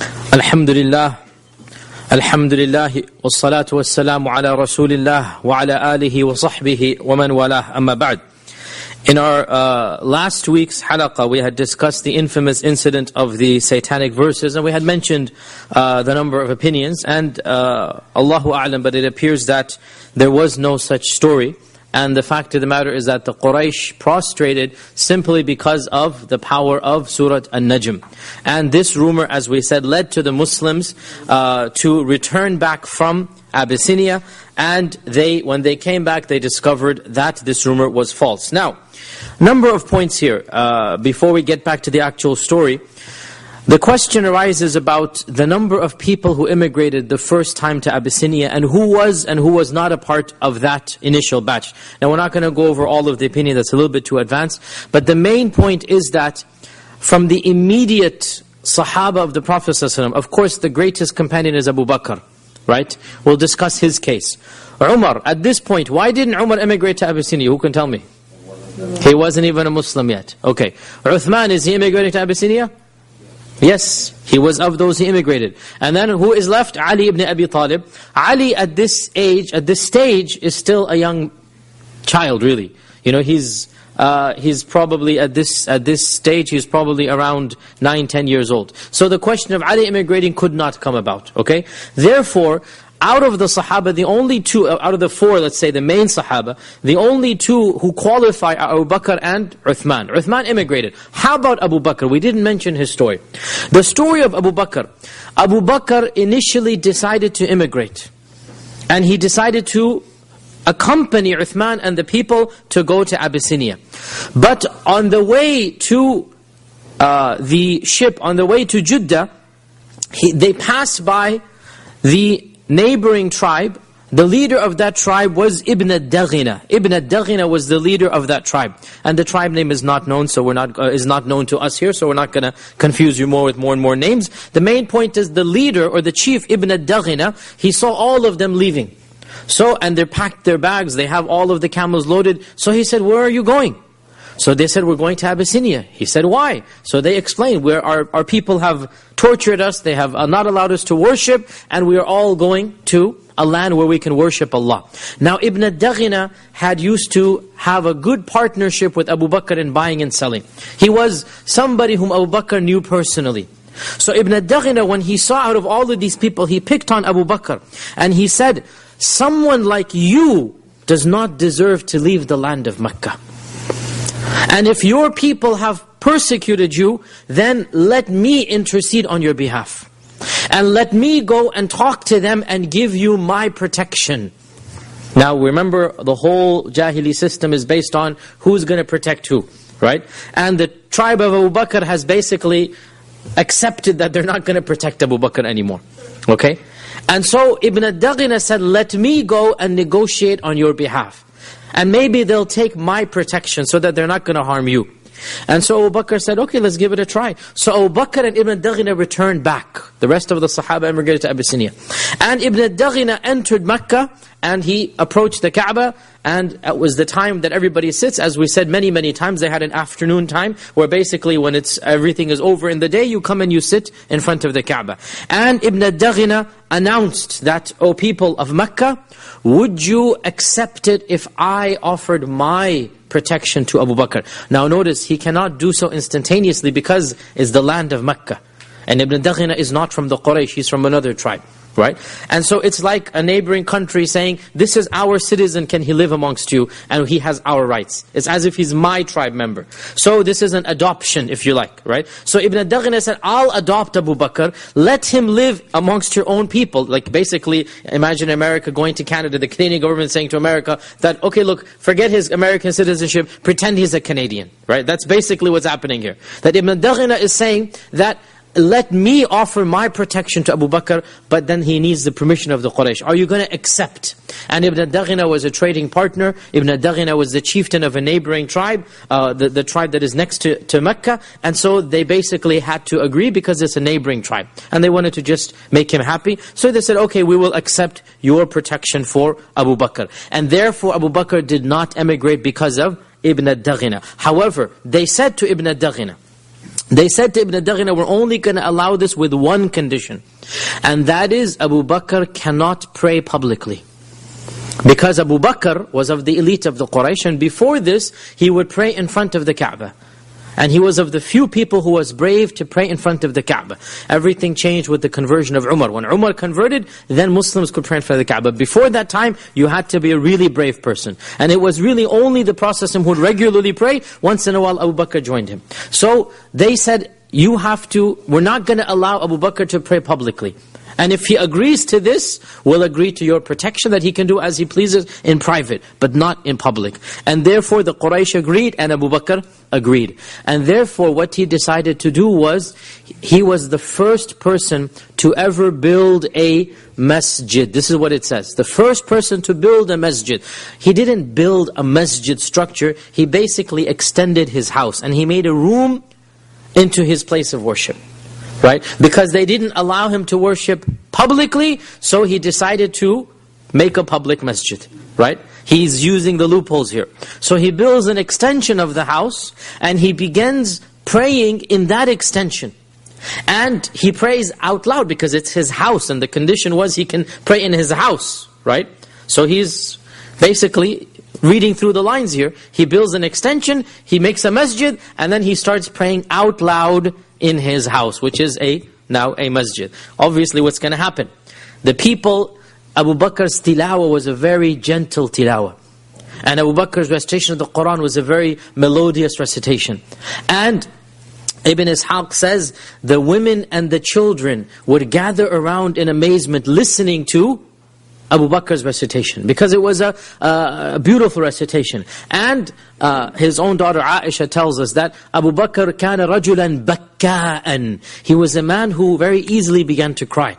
Alhamdulillah, Alhamdulillah, wassalatu wassalamu ala Rasulillah wa ala alihi wa sahbihi wa man walah, amma ba'd. In our last week's Halaqa, we had discussed the infamous incident of the satanic verses, and we had mentioned the number of opinions, and Allahu A'lam, but it appears that there was no such story. And the fact of the matter is that the Quraysh prostrated simply because of the power of Surah An-Najm. And this rumor, as we said, led to the Muslims to return back from Abyssinia. And when they came back, they discovered that this rumor was false. Now, number of points here. Before we get back to the actual story, the question arises about the number of people who immigrated the first time to Abyssinia, and who was not a part of that initial batch. Now, we're not going to go over all of the opinion, that's a little bit too advanced, but the main point is that from the immediate Sahaba of the Prophet ﷺ, of course the greatest companion is Abu Bakr, right? We'll discuss his case. Umar, at this point, why didn't Umar immigrate to Abyssinia? Who can tell me? He wasn't even a Muslim yet. Okay. Uthman, is he immigrating to Abyssinia? Yes, he was of those who immigrated. And then who is left? Ali ibn Abi Talib. Ali at this stage is still a young child, really. You know, he's probably at this stage, he's probably around 9-10 years old. So the question of Ali immigrating could not come about, okay? Therefore, out of the Sahaba, the only two, out of the four, let's say the main Sahaba, the only two who qualify are Abu Bakr and Uthman. Uthman immigrated. How about Abu Bakr? We didn't mention his story. The story of Abu Bakr. Abu Bakr initially decided to immigrate. And he decided to accompany Uthman and the people to go to Abyssinia. But on the way to the ship, on the way to Jeddah, they passed by the neighboring tribe. The leader of that tribe was Ibn ad-Daghina. Ibn ad-Daghina was the leader of that tribe. And the tribe name is not known, so is not known to us here, so we're not going to confuse you more with more and more names. The main point is the leader or the chief, Ibn ad-Daghina, he saw all of them leaving. So, and they packed their bags, they have all of the camels loaded. So he said, where are you going? So they said, we're going to Abyssinia. He said, why? So they explained, where our people have tortured us, they have not allowed us to worship, and we are all going to a land where we can worship Allah. Now Ibn ad-Daghina had used to have a good partnership with Abu Bakr in buying and selling. He was somebody whom Abu Bakr knew personally. So Ibn ad-Daghina, when he saw out of all of these people, he picked on Abu Bakr, and he said, someone like you does not deserve to leave the land of Mecca. And if your people have persecuted you, then let me intercede on your behalf. And let me go and talk to them and give you my protection. Now remember, the whole Jahili system is based on who's going to protect who, right? And the tribe of Abu Bakr has basically accepted that they're not going to protect Abu Bakr anymore. Okay? And so Ibn ad-Daghina said, let me go and negotiate on your behalf. And maybe they'll take my protection so that they're not going to harm you. And so Abu Bakr said, okay, let's give it a try. So Abu Bakr and Ibn ad-Daghina returned back. The rest of the Sahaba immigrated to Abyssinia. And Ibn ad-Daghina entered Mecca, and he approached the Kaaba, and it was the time that everybody sits. As we said many, many times, they had an afternoon time, where basically when everything is over in the day, you come and you sit in front of the Kaaba. And Ibn ad-Daghina announced that, O people of Mecca, would you accept it if I offered my protection to Abu Bakr? Now notice, he cannot do so instantaneously because it's the land of Mecca. And Ibn ad-Daghina is not from the Quraysh, he's from another tribe. Right? And so it's like a neighboring country saying, this is our citizen, can he live amongst you? And he has our rights. It's as if he's my tribe member. So this is an adoption, if you like, right? So Ibn ad-Daghina said, I'll adopt Abu Bakr, let him live amongst your own people. Like basically, imagine America going to Canada, the Canadian government saying to America that, okay, look, forget his American citizenship, pretend he's a Canadian, right? That's basically what's happening here. That Ibn ad-Daghina is saying that, let me offer my protection to Abu Bakr, but then he needs the permission of the Quraysh. Are you going to accept? And Ibn ad-Daghina was a trading partner. Ibn ad-Daghina was the chieftain of a neighboring tribe, the tribe that is next to Mecca. And so they basically had to agree because it's a neighboring tribe. And they wanted to just make him happy. So they said, okay, we will accept your protection for Abu Bakr. And therefore Abu Bakr did not emigrate because of Ibn ad-Daghina. However, they said to Ibn ad-Daghina, They said to Ibn Daghina, we're only going to allow this with one condition. And that is, Abu Bakr cannot pray publicly. Because Abu Bakr was of the elite of the Quraysh, and before this, he would pray in front of the Kaaba. And he was of the few people who was brave to pray in front of the Kaaba. Everything changed with the conversion of Umar. When Umar converted, then Muslims could pray in front of the Kaaba. Before that time, you had to be a really brave person. And it was really only the Prophet who would regularly pray. Once in a while, Abu Bakr joined him. So they said, we're not going to allow Abu Bakr to pray publicly. And if he agrees to this, we'll agree to your protection that he can do as he pleases in private, but not in public. And therefore the Quraysh agreed and Abu Bakr agreed. And therefore what he decided to do was, he was the first person to ever build a masjid. This is what it says. The first person to build a masjid. He didn't build a masjid structure, he basically extended his house. And he made a room into his place of worship. Right? Because they didn't allow him to worship publicly, so he decided to make a public masjid. Right? He's using the loopholes here. So he builds an extension of the house, and he begins praying in that extension. And he prays out loud because it's his house, and the condition was he can pray in his house. Right? So he's basically reading through the lines here. He builds an extension, he makes a masjid, and then he starts praying out loud in his house, which is now a masjid. Obviously what's going to happen? The people, Abu Bakr's tilawah was a very gentle tilawah. And Abu Bakr's recitation of the Qur'an was a very melodious recitation. And Ibn Ishaq says, the women and the children would gather around in amazement listening to Abu Bakr's recitation, because it was a beautiful recitation. And his own daughter Aisha tells us that Abu Bakr كَانَ رَجُلًا بَكَّاءً. He was a man who very easily began to cry.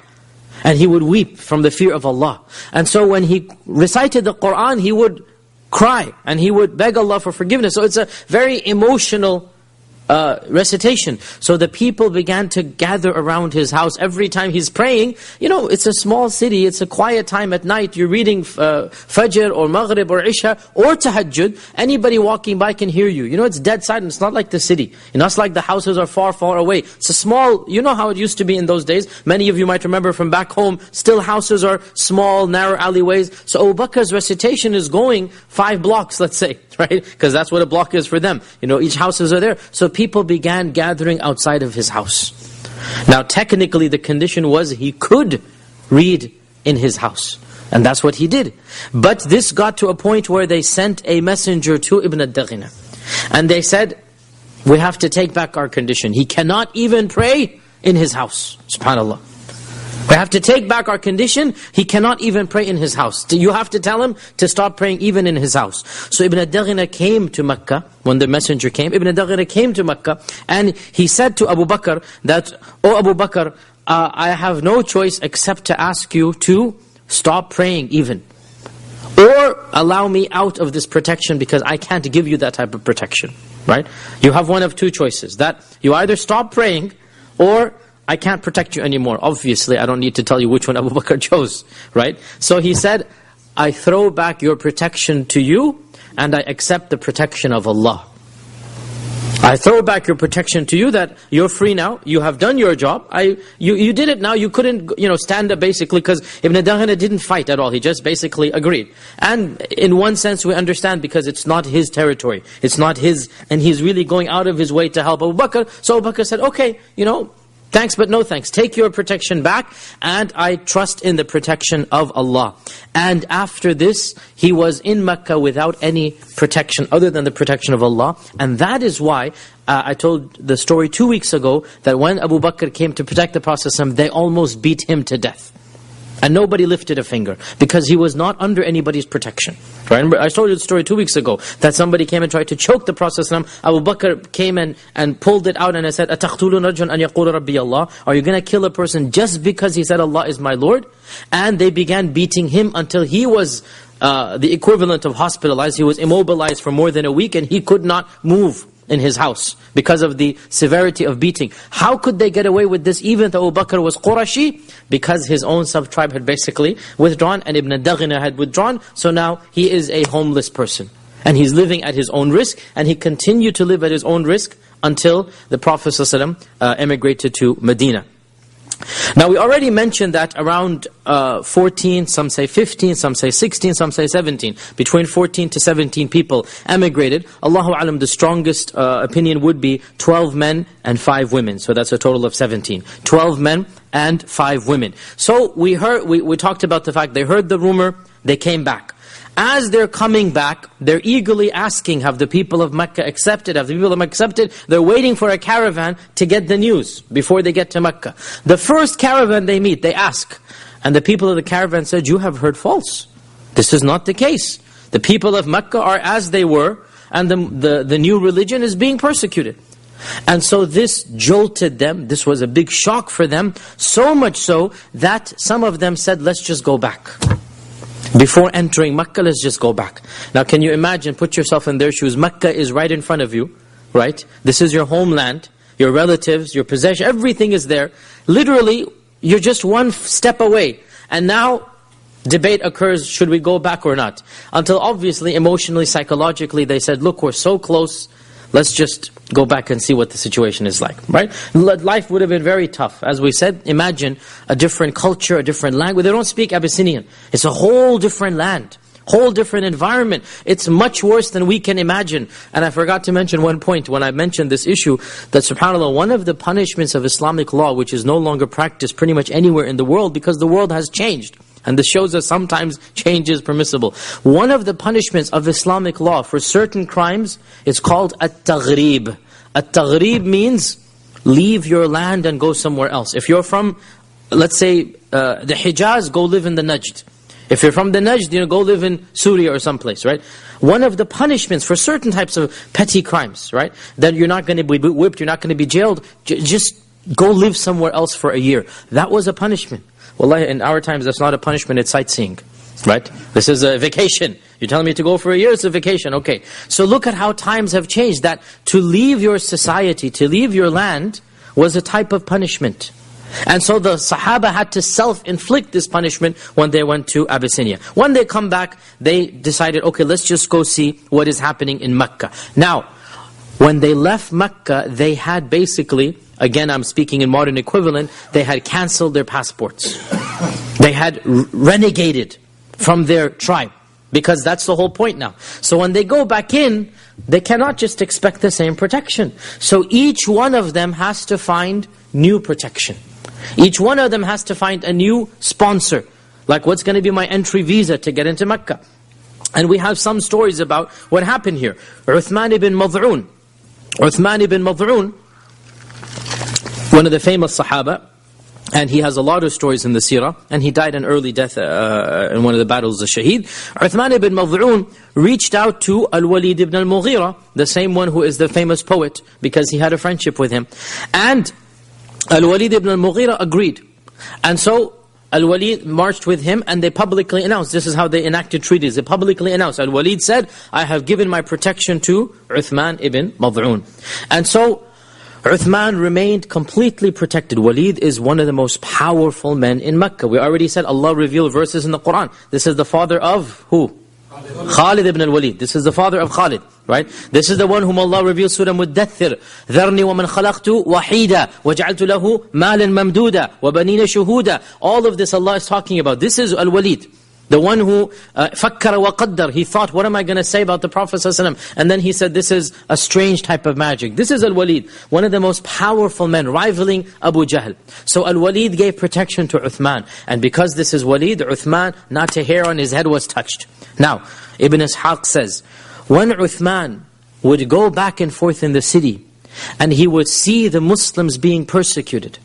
And he would weep from the fear of Allah. And so when he recited the Qur'an, he would cry. And he would beg Allah for forgiveness. So it's a very emotional recitation. So the people began to gather around his house. Every time he's praying, it's a small city, it's a quiet time at night, you're reading Fajr or Maghrib or Isha or Tahajjud, anybody walking by can hear you. It's dead silent, it's not like the city. It's like the houses are far, far away. It's a small, how it used to be in those days. Many of you might remember from back home, still houses are small, narrow alleyways. So Abu Bakr's recitation is going 5 blocks, let's say, right? Because that's what a block is for them. Each houses are there. So people began gathering outside of his house. Now technically the condition was he could read in his house. And that's what he did. But this got to a point where they sent a messenger to Ibn Daghina. And they said, we have to take back our condition. He cannot even pray in his house. SubhanAllah. We have to take back our condition. He cannot even pray in his house. You have to tell him to stop praying even in his house. So Ibn Daghina came to Mecca, when the messenger came, Ibn Daghina came to Mecca, and he said to Abu Bakr that, "O Abu Bakr, I have no choice except to ask you to stop praying even. Or allow me out of this protection, because I can't give you that type of protection." Right? You have one of two choices. That you either stop praying, or I can't protect you anymore. Obviously, I don't need to tell you which one Abu Bakr chose, right? So he said, I throw back your protection to you, and I accept the protection of Allah. I throw back your protection to you, that you're free now, you have done your job, you did it now, you couldn't stand up basically, because Ibn Daghina didn't fight at all, he just basically agreed. And in one sense we understand, because it's not his territory, it's not his, and he's really going out of his way to help Abu Bakr. So Abu Bakr said, okay, thanks but no thanks. Take your protection back, and I trust in the protection of Allah. And after this, he was in Mecca without any protection other than the protection of Allah. And that is why I told the story 2 weeks ago, that when Abu Bakr came to protect the Prophet ﷺ, they almost beat him to death. And nobody lifted a finger, because he was not under anybody's protection. Right? I told you the story 2 weeks ago, that somebody came and tried to choke the Prophet ﷺ. Abu Bakr came and pulled it out and said, أَتَقْتُلُونَ رَجُلًا أَنْ يَقُولَ رَبِّيَ اللَّهِ. Are you going to kill a person just because he said Allah is my Lord? And they began beating him until he was the equivalent of hospitalized. He was immobilized for more than a week, and he could not move in his house because of the severity of beating. How could they get away with this even though Abu Bakr was Qurashi? Because his own sub-tribe had basically withdrawn, and Ibn Daghina had withdrawn, so now he is a homeless person. And he's living at his own risk, and he continued to live at his own risk until the Prophet ﷺ emigrated to Medina. Now we already mentioned that around 14, some say 15, some say 16, some say 17. Between 14 to 17 people emigrated. Allahu Alam, the strongest opinion would be 12 men and 5 women. So that's a total of 17. 12 men and 5 women. So we talked about the fact they heard the rumor, they came back. As they're coming back, they're eagerly asking, have the people of Mecca accepted? Have the people of Mecca accepted? They're waiting for a caravan to get the news before they get to Mecca. The first caravan they meet, they ask. And the people of the caravan said, you have heard false. This is not the case. The people of Mecca are as they were, and the new religion is being persecuted. And so this jolted them. This was a big shock for them. So much so that some of them said, let's just go back. Before entering Mecca, let's just go back. Now can you imagine, put yourself in their shoes. Mecca is right in front of you, right? This is your homeland, your relatives, your possession, everything is there. Literally, you're just one step away. And now, debate occurs, should we go back or not? Until obviously, emotionally, psychologically, they said, look, we're so close, let's just go back and see what the situation is like, right? Life would have been very tough. As we said, imagine a different culture, a different language. They don't speak Abyssinian. It's a whole different land, whole different environment. It's much worse than we can imagine. And I forgot to mention one point when I mentioned this issue, that subhanAllah, one of the punishments of Islamic law, which is no longer practiced pretty much anywhere in the world, because the world has changed. And this shows us sometimes change is permissible. One of the punishments of Islamic law for certain crimes is called at-taghrib. At-taghrib means leave your land and go somewhere else. If you're from, let's say, the Hijaz, go live in the Najd. If you're from the Najd, go live in Syria or someplace, right? One of the punishments for certain types of petty crimes, right? That you're not going to be whipped, you're not going to be jailed, just go live somewhere else for a year. That was a punishment. Wallahi, in our times, that's not a punishment, it's sightseeing. Right? This is a vacation. You're telling me to go for a year, it's a vacation. Okay. So look at how times have changed, that to leave your society, to leave your land, was a type of punishment. And so the Sahaba had to self-inflict this punishment when they went to Abyssinia. When they come back, they decided, okay, let's just go see what is happening in Mecca. Now, when they left Mecca, they had basically, again I'm speaking in modern equivalent, they had cancelled their passports. They had renegated from their tribe, because that's the whole point now. So when they go back in, they cannot just expect the same protection. So each one of them has to find new protection. Each one of them has to find a new sponsor. Like, what's going to be my entry visa to get into Mecca? And we have some stories about what happened here. Uthman ibn Mad'un. Uthman ibn Mad'un, one of the famous Sahaba, and he has a lot of stories in the seerah, and he died an early death in one of the battles of Shaheed. Uthman ibn Mad'un reached out to Al-Walid ibn al-Mughira, the same one who is the famous poet, because he had a friendship with him. And Al-Walid ibn al-Mughira agreed. And so Al-Walid marched with him, and they publicly announced, this is how they enacted treaties, they publicly announced, Al-Walid said, I have given my protection to Uthman ibn Mad'un. And so Uthman remained completely protected. Walid is one of the most powerful men in Mecca. We already said Allah revealed verses in the Quran. This is the father of who? Khalid ibn al-Walid. This is the father of Khalid, right? This is the one whom Allah revealed Surah Muddathir. ذَرْنِي وَمَنْ خَلَقْتُ وَحِيدًا وَجَعَلْتُ لَهُ مَالًا مَمْدُودًا وَبَنِينَ شُهُودًا. All of this Allah is talking about. This is Al-Walid. The one who فَكَّرَ وَقَدَّرَ. He thought, what am I going to say about the Prophet ﷺ? And then he said, this is a strange type of magic. This is Al-Walid, one of the most powerful men, rivaling Abu Jahl. So Al-Walid gave protection to Uthman. And because this is Walid, Uthman, not a hair on his head was touched. Now, Ibn Ishaq says, when Uthman would go back and forth in the city, and he would see the Muslims being persecuted,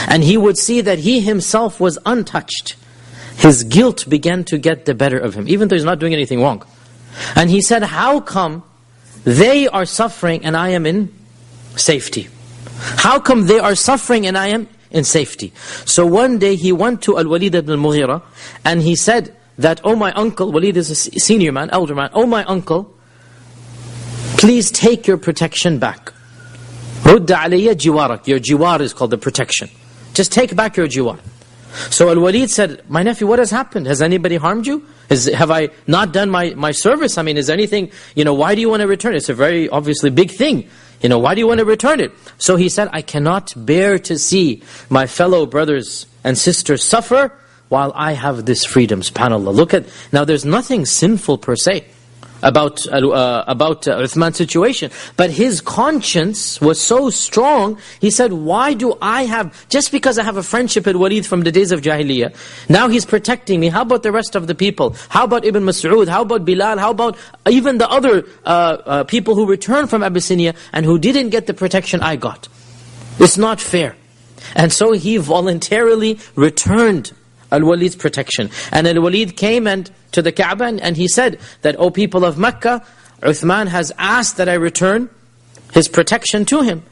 and he would see that he himself was untouched, his guilt began to get the better of him, even though he's not doing anything wrong. And he said, how come they are suffering and I am in safety? How come they are suffering and I am in safety? So one day he went to Al-Walid ibn al-Mughira, and he said that, oh my uncle, Walid is a senior man, elder man, oh my uncle, please take your protection back. رُدَّ عَلَيَّ جِوَارَكَ. Your jiwar is called the protection. Just take back your jiwar. So Al-Walid said, my nephew, what has happened? Has anybody harmed you? Have I not done my service? I mean, is there anything, why do you want to return? It's a very obviously big thing. Why do you want to return it? So he said, I cannot bear to see my fellow brothers and sisters suffer while I have this freedom. SubhanAllah. Look at, now there's nothing sinful per se about Uthman's situation. But his conscience was so strong, he said, why do I have, just because I have a friendship with Walid from the days of Jahiliyyah, now he's protecting me, how about the rest of the people? How about Ibn Mas'ud? How about Bilal? How about even the other people who returned from Abyssinia and who didn't get the protection I got? It's not fair. And so he voluntarily returned Al-Walid's protection. And Al-Walid came to the Kaaba and he said that, O people of Mecca, Uthman has asked that I return his protection to him.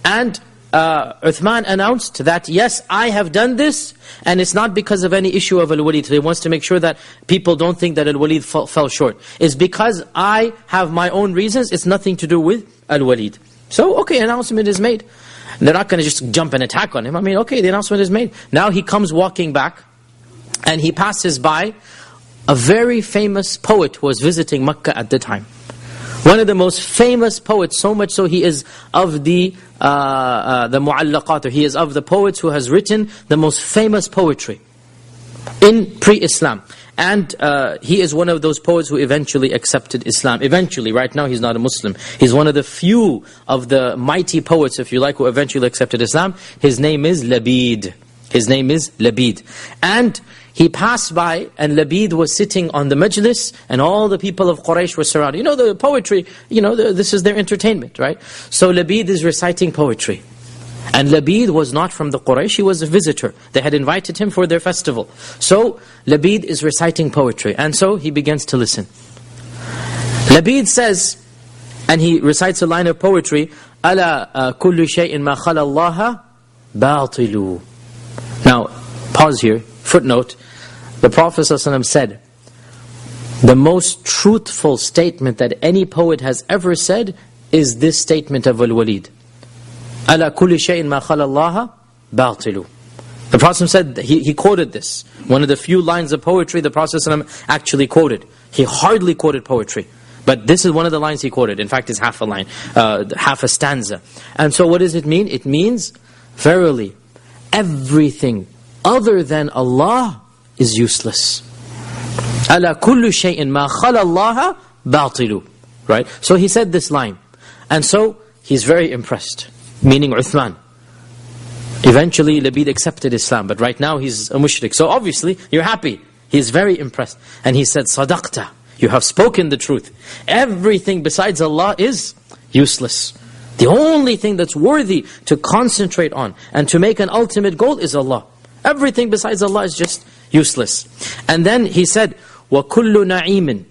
And Uthman announced that, yes, I have done this, and it's not because of any issue of Al-Walid. He wants to make sure that people don't think that Al-Walid fell short. It's because I have my own reasons, it's nothing to do with Al-Walid. So, okay, announcement is made. They're not going to just jump and attack on him. I mean, okay, the announcement is made. Now he comes walking back, and he passes by a very famous poet who was visiting Mecca at the time. One of the most famous poets, so much so he is of the mu'allaqat, or he is of the poets who has written the most famous poetry in pre-Islam. And he is one of those poets who eventually accepted Islam. Eventually, right now he's not a Muslim. He's one of the few of the mighty poets, if you like, who eventually accepted Islam. His name is Labid. His name is Labid. And he passed by, and Labid was sitting on the majlis, and all the people of Quraysh were surrounded. The poetry, this is their entertainment, right? So Labid is reciting poetry. And Labid was not from the Quraysh, he was a visitor. They had invited him for their festival. So Labid is reciting poetry, and so he begins to listen. Labid says, and he recites a line of poetry, أَلَا كُلُّ شَيْءٍ مَا خَلَى اللَّهَ بَاطِلُ. Now, pause here, footnote. The Prophet ﷺ said, the most truthful statement that any poet has ever said is this statement of Al-Walid. أَلَا كُلِّ شَيْءٍ مَا خَلَى اللَّهَ بَاطِلُ. The Prophet said, he quoted this. One of the few lines of poetry the Prophet ﷺ actually quoted. He hardly quoted poetry. But this is one of the lines he quoted. In fact, it's half a line, half a stanza. And so what does it mean? It means, verily, everything other than Allah is useless. أَلَا كُلُّ شَيْءٍ مَا خَلَى اللَّهَ بَاطِلُ. Right? So he said this line. And so he's very impressed. Meaning Uthman. Eventually Labid accepted Islam, but right now he's a mushrik. So obviously you're happy. He's very impressed. And he said, صَدَقْتَ. You have spoken the truth. Everything besides Allah is useless. The only thing that's worthy to concentrate on and to make an ultimate goal is Allah. Everything besides Allah is just useless. And then he said, وَكُلُّ نَعِيمٍ.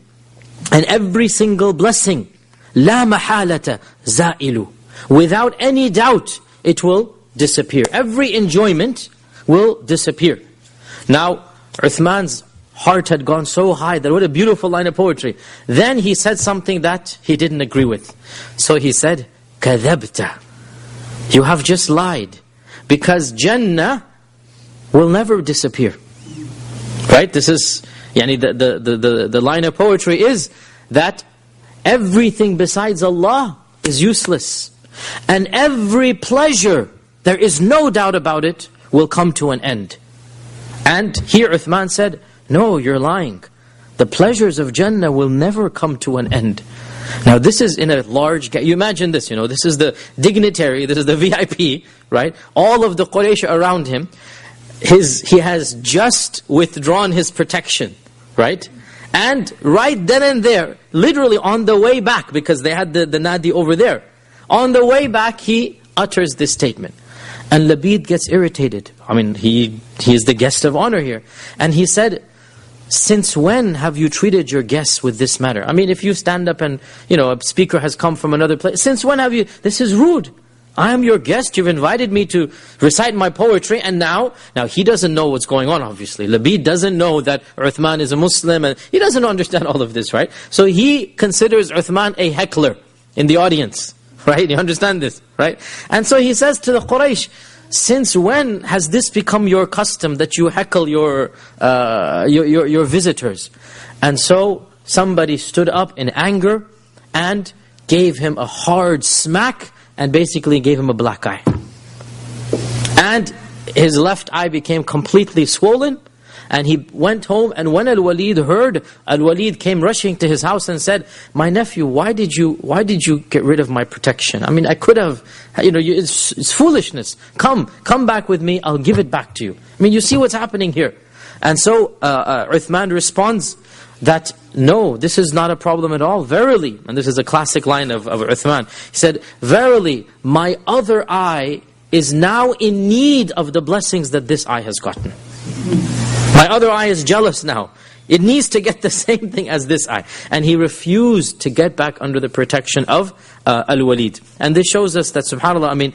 And every single blessing, لَا مَحَالَةَ زَائِلُ. Without any doubt, it will disappear. Every enjoyment will disappear. Now, Uthman's heart had gone so high that what a beautiful line of poetry. Then he said something that he didn't agree with. So he said, كَذَبْتَ. You have just lied. Because Jannah will never disappear. Right? This is, the line of poetry is that everything besides Allah is useless. And every pleasure, there is no doubt about it, will come to an end. And here Uthman said, no, you're lying. The pleasures of Jannah will never come to an end. Now this is in a large, you imagine this, this is the dignitary, this is the VIP, right? All of the Quraysh around him, he has just withdrawn his protection, right? And right then and there, literally on the way back, because they had the Nadi over there, on the way back he utters this statement. And Labid gets irritated. I mean, he is the guest of honor here. And he said, since when have you treated your guests with this manner? I mean, if you stand up and, a speaker has come from another place, since when have you, this is rude. I am your guest, you've invited me to recite my poetry, and now he doesn't know what's going on, obviously. Labid doesn't know that Uthman is a Muslim, and he doesn't understand all of this, right? So he considers Uthman a heckler in the audience, right? You understand this, right? And so he says to the Quraysh, since when has this become your custom that you heckle your visitors? And so somebody stood up in anger and gave him a hard smack and basically gave him a black eye. And his left eye became completely swollen, and he went home, and when Al-Walid heard, Al-Walid came rushing to his house and said, "My nephew, why did you get rid of my protection? I mean, I could have, it's foolishness. Come back with me, I'll give it back to you." I mean, you see what's happening here. And so Uthman responds that, "No, this is not a problem at all. Verily," and this is a classic line of Uthman, he said, "Verily, my other eye is now in need of the blessings that this eye has gotten. My other eye is jealous now. It needs to get the same thing as this eye." And he refused to get back under the protection of Al-Walid. And this shows us that, subhanAllah, I mean,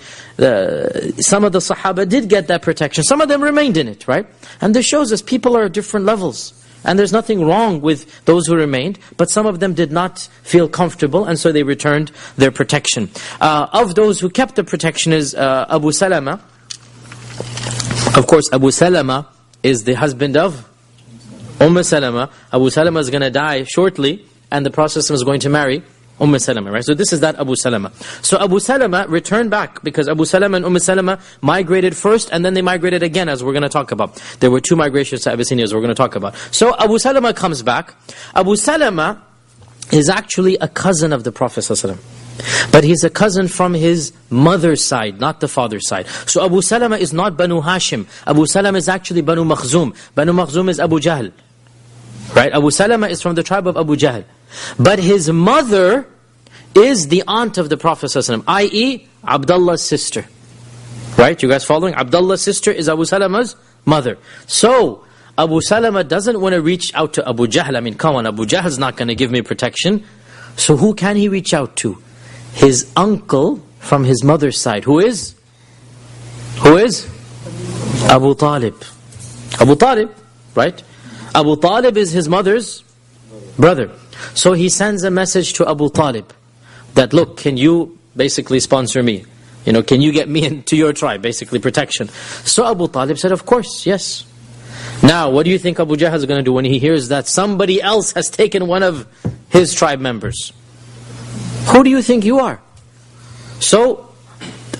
some of the Sahaba did get that protection. Some of them remained in it, right? And this shows us people are at different levels. And there's nothing wrong with those who remained, but some of them did not feel comfortable, and so they returned their protection. Of those who kept the protection is Abu Salama. Of course, Abu Salama is the husband of Salama. Abu Salama is going to die shortly, and the Prophet is going to marry Salama, right? So this is that Abu Salama. So Abu Salama returned back, because Abu Salama and Salama migrated first, and then they migrated again, as we're going to talk about. There were 2 migrations to Abyssinia, as we're going to talk about. So Abu Salama comes back. Abu Salama is actually a cousin of the Prophet ﷺ. But he's a cousin from his mother's side, not the father's side. So Abu Salama is not Banu Hashim. Abu Salama is actually Banu Makhzum. Banu Makhzum is Abu Jahl. Right? Abu Salama is from the tribe of Abu Jahl. But his mother is the aunt of the Prophet ﷺ, i.e. Abdullah's sister. Right? You guys following? Abdullah's sister is Abu Salama's mother. So Abu Salama doesn't want to reach out to Abu Jahl. I mean, come on, Abu Jahl's not going to give me protection. So who can he reach out to? His uncle from his mother's side. Who is? Abu Talib. Abu Talib, right? Abu Talib is his mother's brother. So he sends a message to Abu Talib that, look, can you basically sponsor me? Can you get me into your tribe? Basically protection. So Abu Talib said, of course, yes. Now, what do you think Abu Jahl is going to do when he hears that somebody else has taken one of his tribe members? Who do you think you are? So,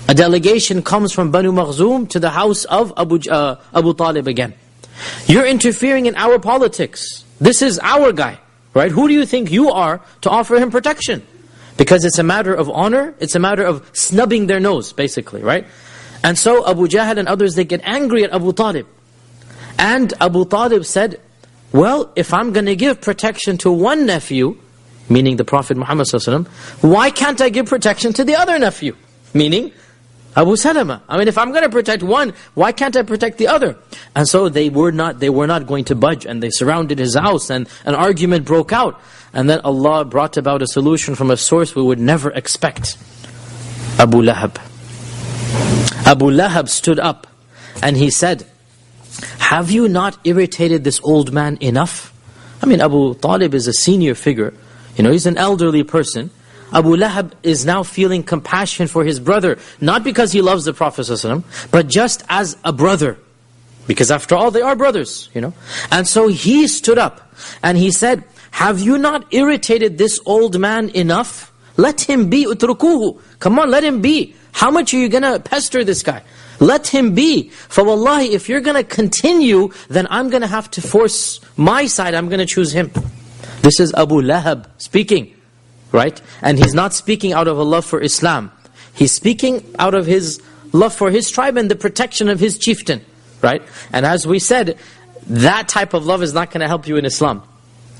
a delegation comes from Banu Makhzum to the house of Abu Talib again. You're interfering in our politics. This is our guy, right? Who do you think you are to offer him protection? Because it's a matter of honor, it's a matter of snubbing their nose, basically, right? And so Abu Jahl and others, they get angry at Abu Talib. And Abu Talib said, well, if I'm going to give protection to one nephew, meaning the Prophet Muhammad ﷺ, why can't I give protection to the other nephew? Meaning Abu Salama. I mean, if I'm going to protect one, why can't I protect the other? And so they were not going to budge, and they surrounded his house, and an argument broke out. And then Allah brought about a solution from a source we would never expect. Abu Lahab. Abu Lahab stood up and he said, have you not irritated this old man enough? I mean, Abu Talib is a senior figure. He's an elderly person. Abu Lahab is now feeling compassion for his brother, not because he loves the Prophet ﷺ, but just as a brother. Because after all, they are brothers, And so he stood up and he said, have you not irritated this old man enough? Let him be, utrukuhu. Come on, let him be. How much are you going to pester this guy? Let him be. For wallahi, if you're going to continue, then I'm going to have to force my side. I'm going to choose him. This is Abu Lahab speaking, right? And he's not speaking out of a love for Islam. He's speaking out of his love for his tribe and the protection of his chieftain, right? And as we said, that type of love is not going to help you in Islam.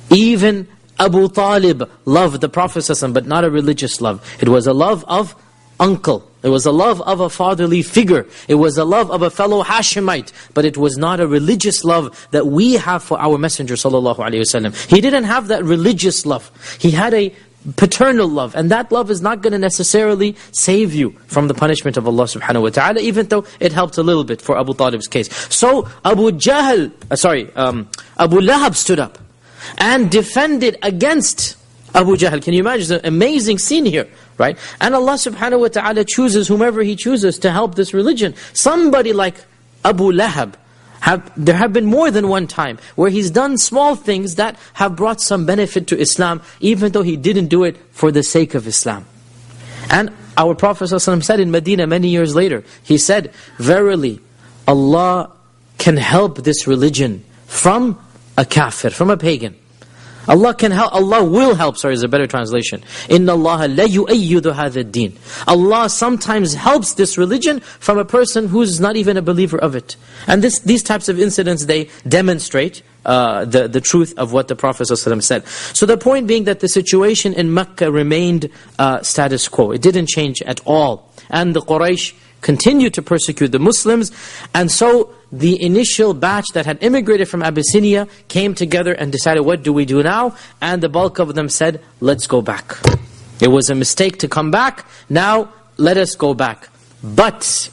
Even Abu Talib loved the Prophet ﷺ, but not a religious love. It was a love of uncle. It was a love of a fatherly figure. It was a love of a fellow Hashemite. But it was not a religious love that we have for our Messenger ﷺ. He didn't have that religious love. He had a paternal love. And that love is not going to necessarily save you from the punishment of Allah subhanahu wa ta'ala, even though it helped a little bit for Abu Talib's case. So Abu Lahab stood up and defended against Abu Jahl. Can you imagine? It's an amazing scene here, right? And Allah subhanahu wa ta'ala chooses whomever He chooses to help this religion. Somebody like Abu Lahab, there have been more than one time where he's done small things that have brought some benefit to Islam, even though he didn't do it for the sake of Islam. And Our Prophet ﷺ said in Medina many years later, he said, verily, Allah can help this religion from a kafir, from a pagan. Allah can help, Allah will help, sorry, is a better translation. Inna Allah la yu'ayyidu hadha ad-din. Allah sometimes helps this religion from a person who's not even a believer of it. And these types of incidents, they demonstrate the truth of what the Prophet ﷺ said. So the point being that the situation in Mecca remained status quo. It didn't change at all. And the Quraysh continued to persecute the Muslims. And so the initial batch that had immigrated from Abyssinia came together and decided, what do we do now? And the bulk of them said, let's go back. It was a mistake to come back. Now, let us go back. But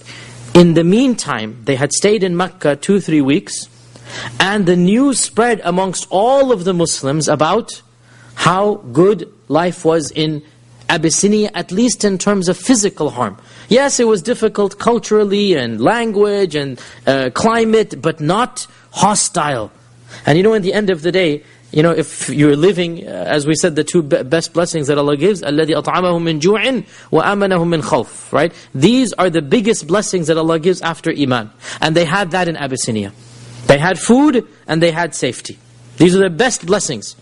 in the meantime, they had stayed in Mecca 2-3 weeks. And the news spread amongst all of the Muslims about how good life was in Abyssinia, at least in terms of physical harm. Yes, it was difficult culturally and language and climate, but not hostile. And in the end of the day, if you're living, as we said, the two best blessings that Allah gives, الَّذِي أَطْعَمَهُم مِّن جُوعٍ وَآمَنَهُم مِّن خَوْفٍ. Right? These are the biggest blessings that Allah gives after Iman. And they had that in Abyssinia. They had food and they had safety. These are the best blessings.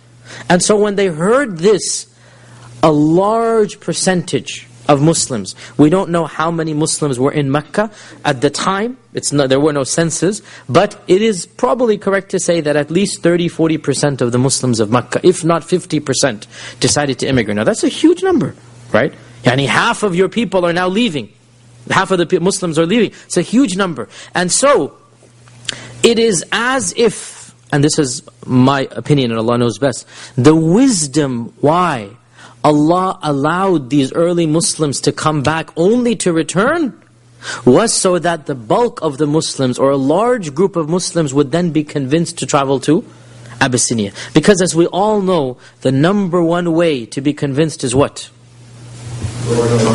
And so when they heard this, a large percentage of Muslims, we don't know how many Muslims were in Mecca at the time, there were no census, but it is probably correct to say that at least 30-40% of the Muslims of Mecca, if not 50%, decided to immigrate. Now that's a huge number, right? Yani half of your people are now leaving. Half of the Muslims are leaving. It's a huge number. And so, it is as if, and this is my opinion and Allah knows best, the wisdom why Allah allowed these early Muslims to come back only to return was so that the bulk of the Muslims, or a large group of Muslims, would then be convinced to travel to Abyssinia. Because as we all know, the number one way to be convinced is what?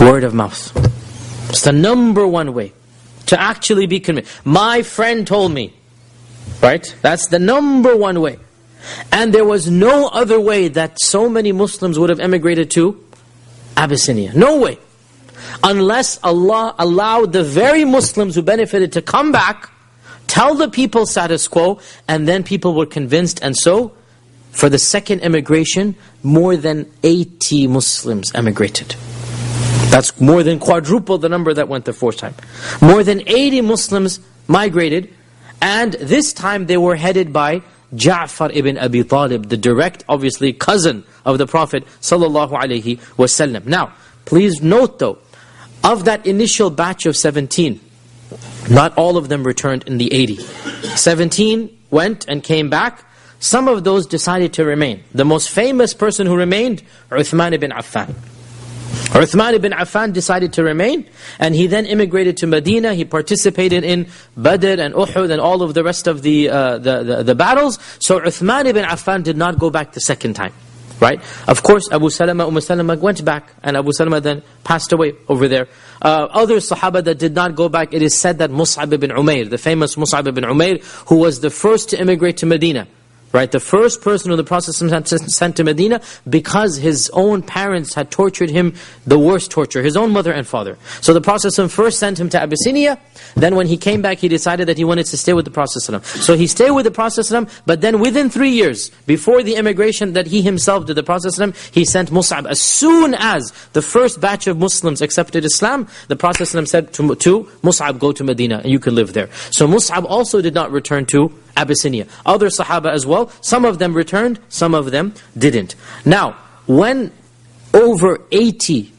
Word of mouth. It's the number one way to actually be convinced. My friend told me. Right? That's the number one way. And there was no other way that so many Muslims would have emigrated to Abyssinia. No way. Unless Allah allowed the very Muslims who benefited to come back, tell the people status quo, and then people were convinced. And so, for the second immigration, more than 80 Muslims emigrated. That's more than quadruple the number that went the first time. More than 80 Muslims migrated, and this time they were headed by Ja'far ibn Abi Talib, the direct, obviously, cousin of the Prophet ﷺ. Now, please note though, of that initial batch of 17, not all of them returned in the 80. 17 went and came back. Some of those decided to remain. The most famous person who remained, Uthman ibn Affan. Uthman ibn Affan decided to remain, and he then immigrated to Medina. He participated in Badr and Uhud and all of the rest of the battles. So Uthman ibn Affan did not go back the second time. Right? Of course, Abu Salama, Salama went back, and Abu Salama then passed away over there. Other Sahaba that did not go back, it is said that Mus'ab ibn Umair, the famous Mus'ab ibn Umair, who was the first to immigrate to Medina, right? The first person who the Prophet sent to Medina, because his own parents had tortured him the worst torture, his own mother and father. So the Prophet first sent him to Abyssinia. Then when he came back, he decided that he wanted to stay with the Prophet. So he stayed with the Prophet, but then within 3 years, before the immigration that he himself did, the Prophet, he sent Mus'ab. As soon as the first batch of Muslims accepted Islam, the Prophet said to Mus'ab, go to Medina and you can live there. So Mus'ab also did not return to Abyssinia. Other Sahaba as well, some of them returned, some of them didn't. Now, when over 80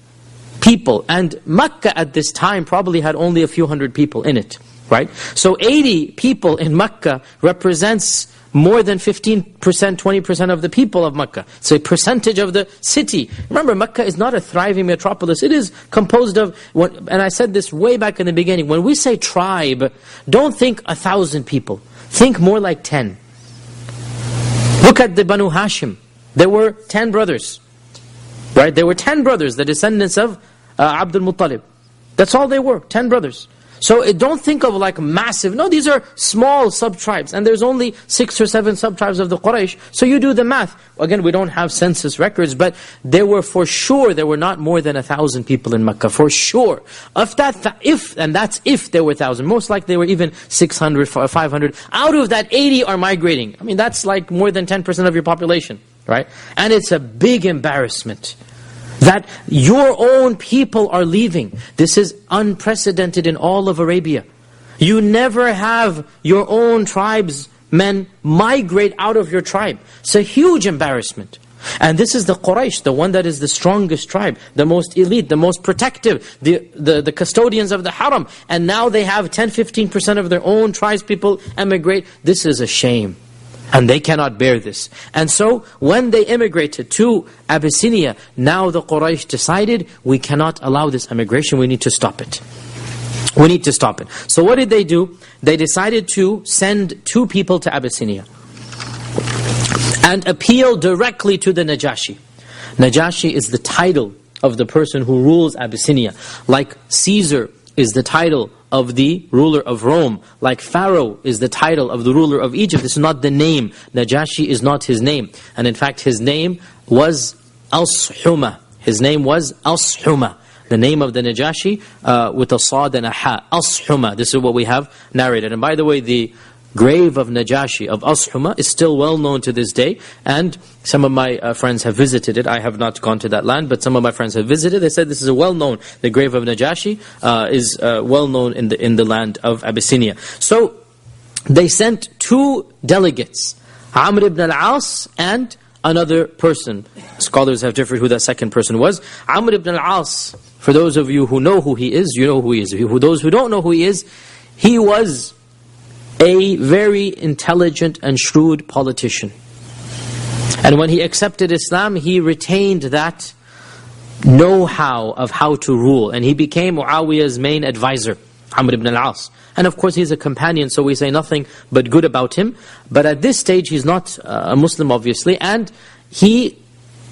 people, and Mecca at this time probably had only a few hundred people in it, right? So 80 people in Mecca represents more than 15%, 20% of the people of Mecca. It's a percentage of the city. Remember, Mecca is not a thriving metropolis. It is composed of, and I said this way back in the beginning, when we say tribe, don't think 1,000 people. Think more like 10. Look at the Banu Hashim. There were 10 brothers. Right? There were 10 brothers, the descendants of Abdul Muttalib. That's all they were, 10 brothers. So don't think of like massive, no, these are small sub-tribes, and there's only 6 or 7 sub-tribes of the Quraysh. So you do the math. Again, we don't have census records, but there were for sure, there were not more than 1,000 people in Mecca, for sure. And that's if there were 1,000. Most likely there were even 600, 500. Out of that, 80 are migrating. I mean, that's like more than 10% of your population, right? And it's a big embarrassment that your own people are leaving. This is unprecedented in all of Arabia. You never have your own tribesmen migrate out of your tribe. It's a huge embarrassment. And this is the Quraysh, the one that is the strongest tribe, the most elite, the most protective, the custodians of the Haram. And now they have 10-15% of their own tribespeople emigrate. This is a shame. And they cannot bear this. And so, when they immigrated to Abyssinia, now the Quraysh decided, we cannot allow this immigration, we need to stop it. We need to stop it. So what did they do? They decided to send 2 people to Abyssinia and appeal directly to the Najashi. Najashi is the title of the person who rules Abyssinia. Like Caesar is the title of the ruler of Rome. Like Pharaoh is the title of the ruler of Egypt. This is not the name. Najashi is not his name. And in fact, his name was Ashuma. His name was Ashuma. The name of the Najashi with a Sad and a Ha. Ashuma. This is what we have narrated. And by the way, the grave of Najashi, of Ashuma, is still well known to this day. And some of my friends have visited it. I have not gone to that land, but some of my friends have visited. They said this is a well known, the grave of Najashi is well known in the land of Abyssinia. So they sent 2 delegates, Amr ibn al-As and another person. Scholars have differed who that second person was. Amr ibn al-As, for those of you who know who he is, you know who he is. For those who don't know who he was a very intelligent and shrewd politician. And when he accepted Islam, he retained that know-how of how to rule. And he became Muawiyah's main advisor, Amr ibn al-As. And of course he's a companion, so we say nothing but good about him. But at this stage he's not a Muslim, obviously. And he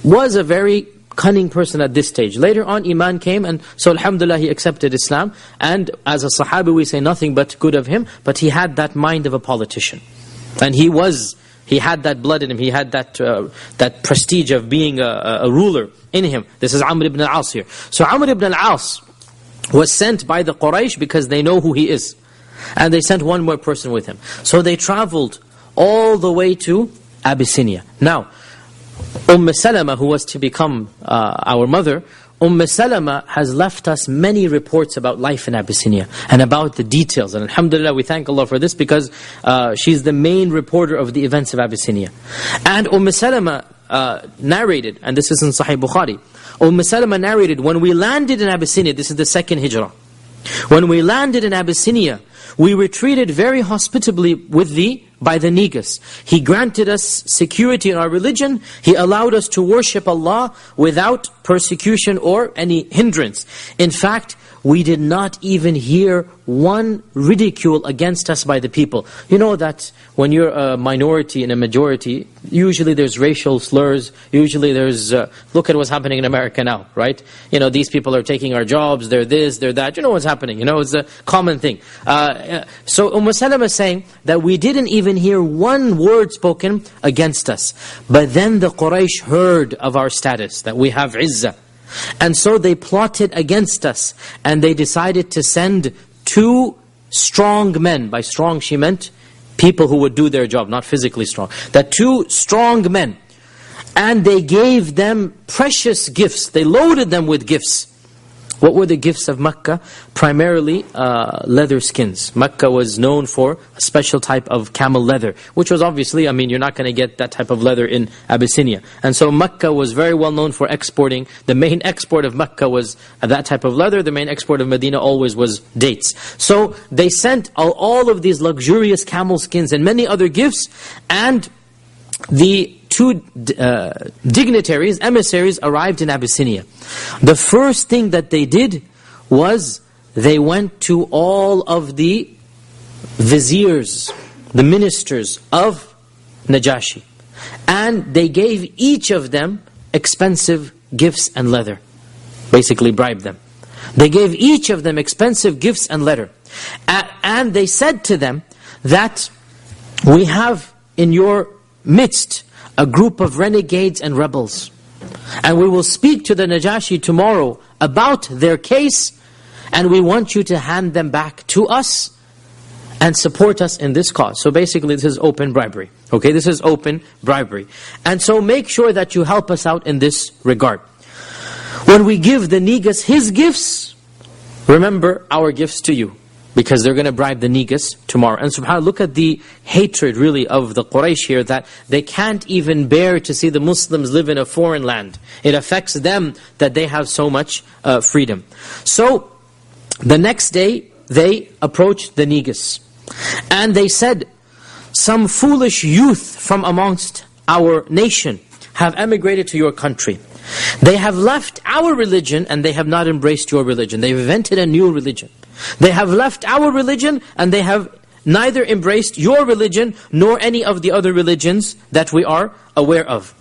was a very cunning person at this stage. Later on, Iman came, and so alhamdulillah he accepted Islam. And as a Sahabi we say nothing but good of him, but he had that mind of a politician. And he had that blood in him, he had that prestige of being a ruler in him. This is Amr ibn al-As here. So Amr ibn al-As was sent by the Quraysh because they know who he is. And they sent one more person with him. So they traveled all the way to Abyssinia. Now, Salama, who was to become our mother, Salama has left us many reports about life in Abyssinia and about the details. And alhamdulillah, we thank Allah for this because she's the main reporter of the events of Abyssinia. And Salama narrated, and this is in Sahih Bukhari, Salama narrated, when we landed in Abyssinia, this is the 2nd Hijrah, when we landed in Abyssinia, we were treated very hospitably by the Negus. He granted us security in our religion. He allowed us to worship Allah without persecution or any hindrance. In fact, we did not even hear one ridicule against us by the people. You know that when you're a minority in a majority, usually there's racial slurs, usually there's, look at what's happening in America now, right? You know, these people are taking our jobs, they're this, they're that, you know what's happening, you know, it's a common thing. So Salama is saying that we didn't even hear one word spoken against us. But then the Quraysh heard of our status, that we have izzah. And so they plotted against us, and they decided to send 2 strong men. By strong she meant people who would do their job, not physically strong. That 2 strong men. And they gave them precious gifts. They loaded them with gifts. What were the gifts of Mecca? Primarily leather skins. Mecca was known for a special type of camel leather, which was obviously, I mean, you're not going to get that type of leather in Abyssinia. And so Mecca was very well known for exporting. The main export of Mecca was that type of leather. The main export of Medina always was dates. So they sent all of these luxurious camel skins and many other gifts, and the 2 dignitaries, emissaries, arrived in Abyssinia. The first thing that they did was they went to all of the viziers, the ministers of Najashi, and they gave each of them expensive gifts and leather. Basically bribed them. They gave each of them expensive gifts and letter. And they said to them that we have in your midst a group of renegades and rebels. And we will speak to the Najashi tomorrow about their case, and we want you to hand them back to us and support us in this cause. So basically this is open bribery. Okay, this is open bribery. And so make sure that you help us out in this regard. When we give the Negus his gifts, remember our gifts to you, because they're going to bribe the Negus tomorrow. And subhanAllah, look at the hatred really of the Quraysh here, that they can't even bear to see the Muslims live in a foreign land. It affects them that they have so much freedom. So the next day they approached the Negus, and they said, some foolish youth from amongst our nation have emigrated to your country. They have left our religion and they have not embraced your religion. They've invented a new religion. They have left our religion and they have neither embraced your religion nor any of the other religions that we are aware of.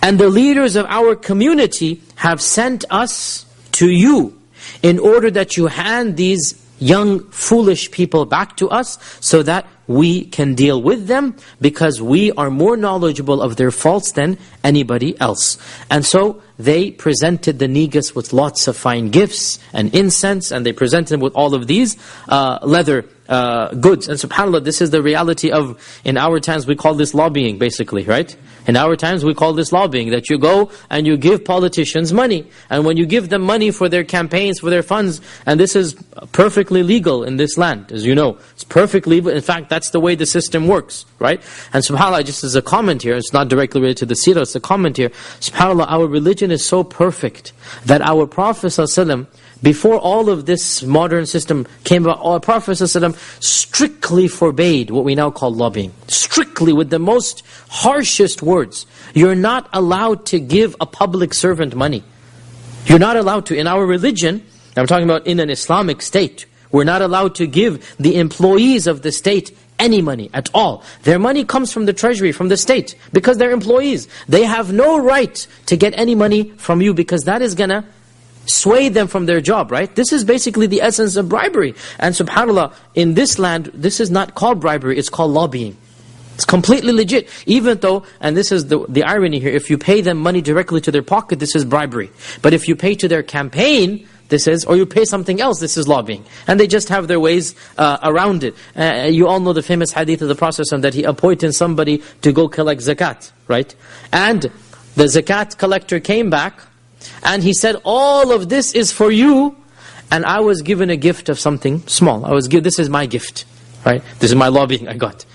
And the leaders of our community have sent us to you in order that you hand these young foolish people back to us so that we can deal with them, because we are more knowledgeable of their faults than anybody else. And so they presented the Negus with lots of fine gifts and incense, and they presented him with all of these leather goods. And subhanAllah, this is the reality of, in our times we call this lobbying basically, right? In our times we call this lobbying, that you go and you give politicians money. And when you give them money for their campaigns, for their funds, and this is perfectly legal in this land, as you know. It's perfectly legal. In fact, that's the way the system works, right? And subhanAllah, just as a comment here, it's not directly related to the seerah, it's a comment here. SubhanAllah, our religion is so perfect that our Prophet ﷺ, before all of this modern system came about, our Prophet ﷺ strictly forbade what we now call lobbying. Strictly, with the most harshest words. You're not allowed to give a public servant money. You're not allowed to. In our religion, I'm talking about in an Islamic state, we're not allowed to give the employees of the state any money at all. Their money comes from the treasury, from the state, because they're employees. They have no right to get any money from you, because that is going to sway them from their job, right? This is basically the essence of bribery. And subhanAllah, in this land, this is not called bribery, it's called lobbying. It's completely legit. Even though, and this is the irony here, if you pay them money directly to their pocket, this is bribery. But if you pay to their campaign, this is, or you pay something else, this is lobbying. And they just have their ways around it. You all know the famous hadith of the Prophet that he appointed somebody to go collect zakat, right? And the zakat collector came back, and he said, all of this is for you, and I was given a gift of something small. This is my gift, right? This is my lobbying I got.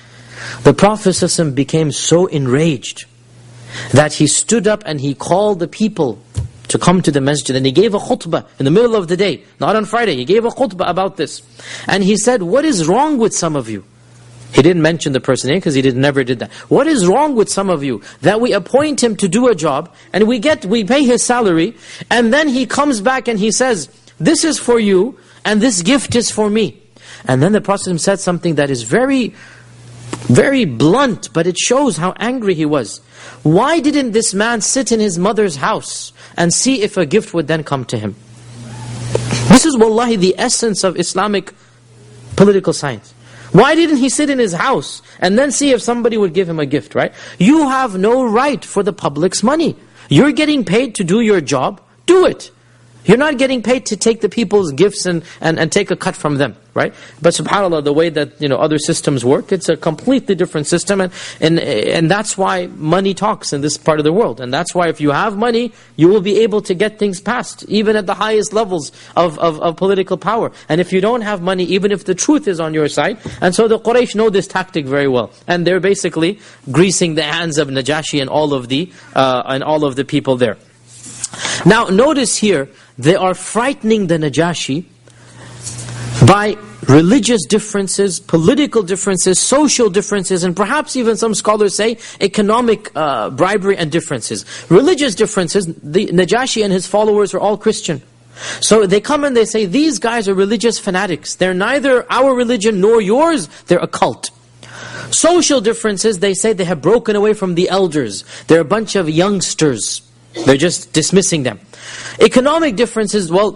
The Prophet ﷺ became so enraged that he stood up and he called the people to come to the masjid, and he gave a khutbah in the middle of the day, not on Friday. He gave a khutbah about this. And he said, what is wrong with some of you? He didn't mention the person name because he never did that. What is wrong with some of you that we appoint him to do a job and we pay his salary, and then he comes back and he says, this is for you and this gift is for me. And then the Prophet said something that is very, very blunt, but it shows how angry he was. Why didn't this man sit in his mother's house and see if a gift would then come to him? This is wallahi the essence of Islamic political science. Why didn't he sit in his house and then see if somebody would give him a gift, right? You have no right for the public's money. You're getting paid to do your job, do it. You're not getting paid to take the people's gifts and take a cut from them, right? But subhanAllah, the way that other systems work, it's a completely different system, and that's why money talks in this part of the world. And that's why if you have money, you will be able to get things passed, even at the highest levels of political power. And if you don't have money, even if the truth is on your side, and so the Quraysh know this tactic very well, and they're basically greasing the hands of Najashi and all of the people there. Now notice here, they are frightening the Najashi by religious differences, political differences, social differences, and perhaps even some scholars say economic bribery and differences. Religious differences, the Najashi and his followers are all Christian. So they come and they say, these guys are religious fanatics. They're neither our religion nor yours, they're a cult. Social differences, they say they have broken away from the elders. They're a bunch of youngsters. They're just dismissing them. Economic differences, well,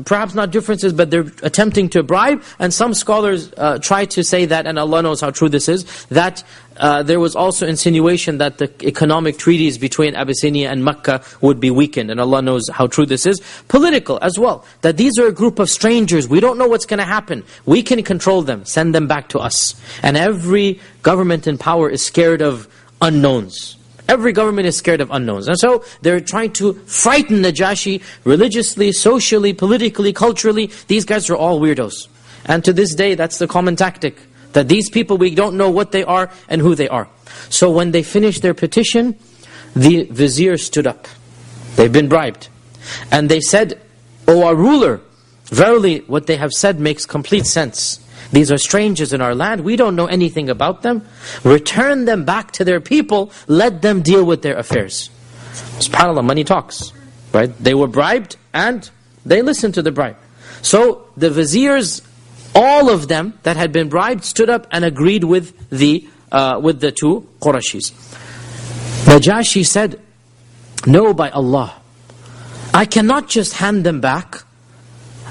perhaps not differences, but they're attempting to bribe. And some scholars try to say that, and Allah knows how true this is, that there was also insinuation that the economic treaties between Abyssinia and Mecca would be weakened. And Allah knows how true this is. Political as well, that these are a group of strangers. We don't know what's going to happen. We can control them, send them back to us. And every government in power is scared of unknowns. Every government is scared of unknowns. And so they're trying to frighten Najashi religiously, socially, politically, culturally. These guys are all weirdos. And to this day, that's the common tactic. That these people, we don't know what they are and who they are. So when they finished their petition, the vizier stood up. They've been bribed. And they said, "O our ruler, verily what they have said makes complete sense. These are strangers in our land. We don't know anything about them. Return them back to their people. Let them deal with their affairs." SubhanAllah, money talks. Right? They were bribed and they listened to the bribe. So the viziers, all of them that had been bribed, stood up and agreed with the two Qurayshis. Najashi said, "No, by Allah, I cannot just hand them back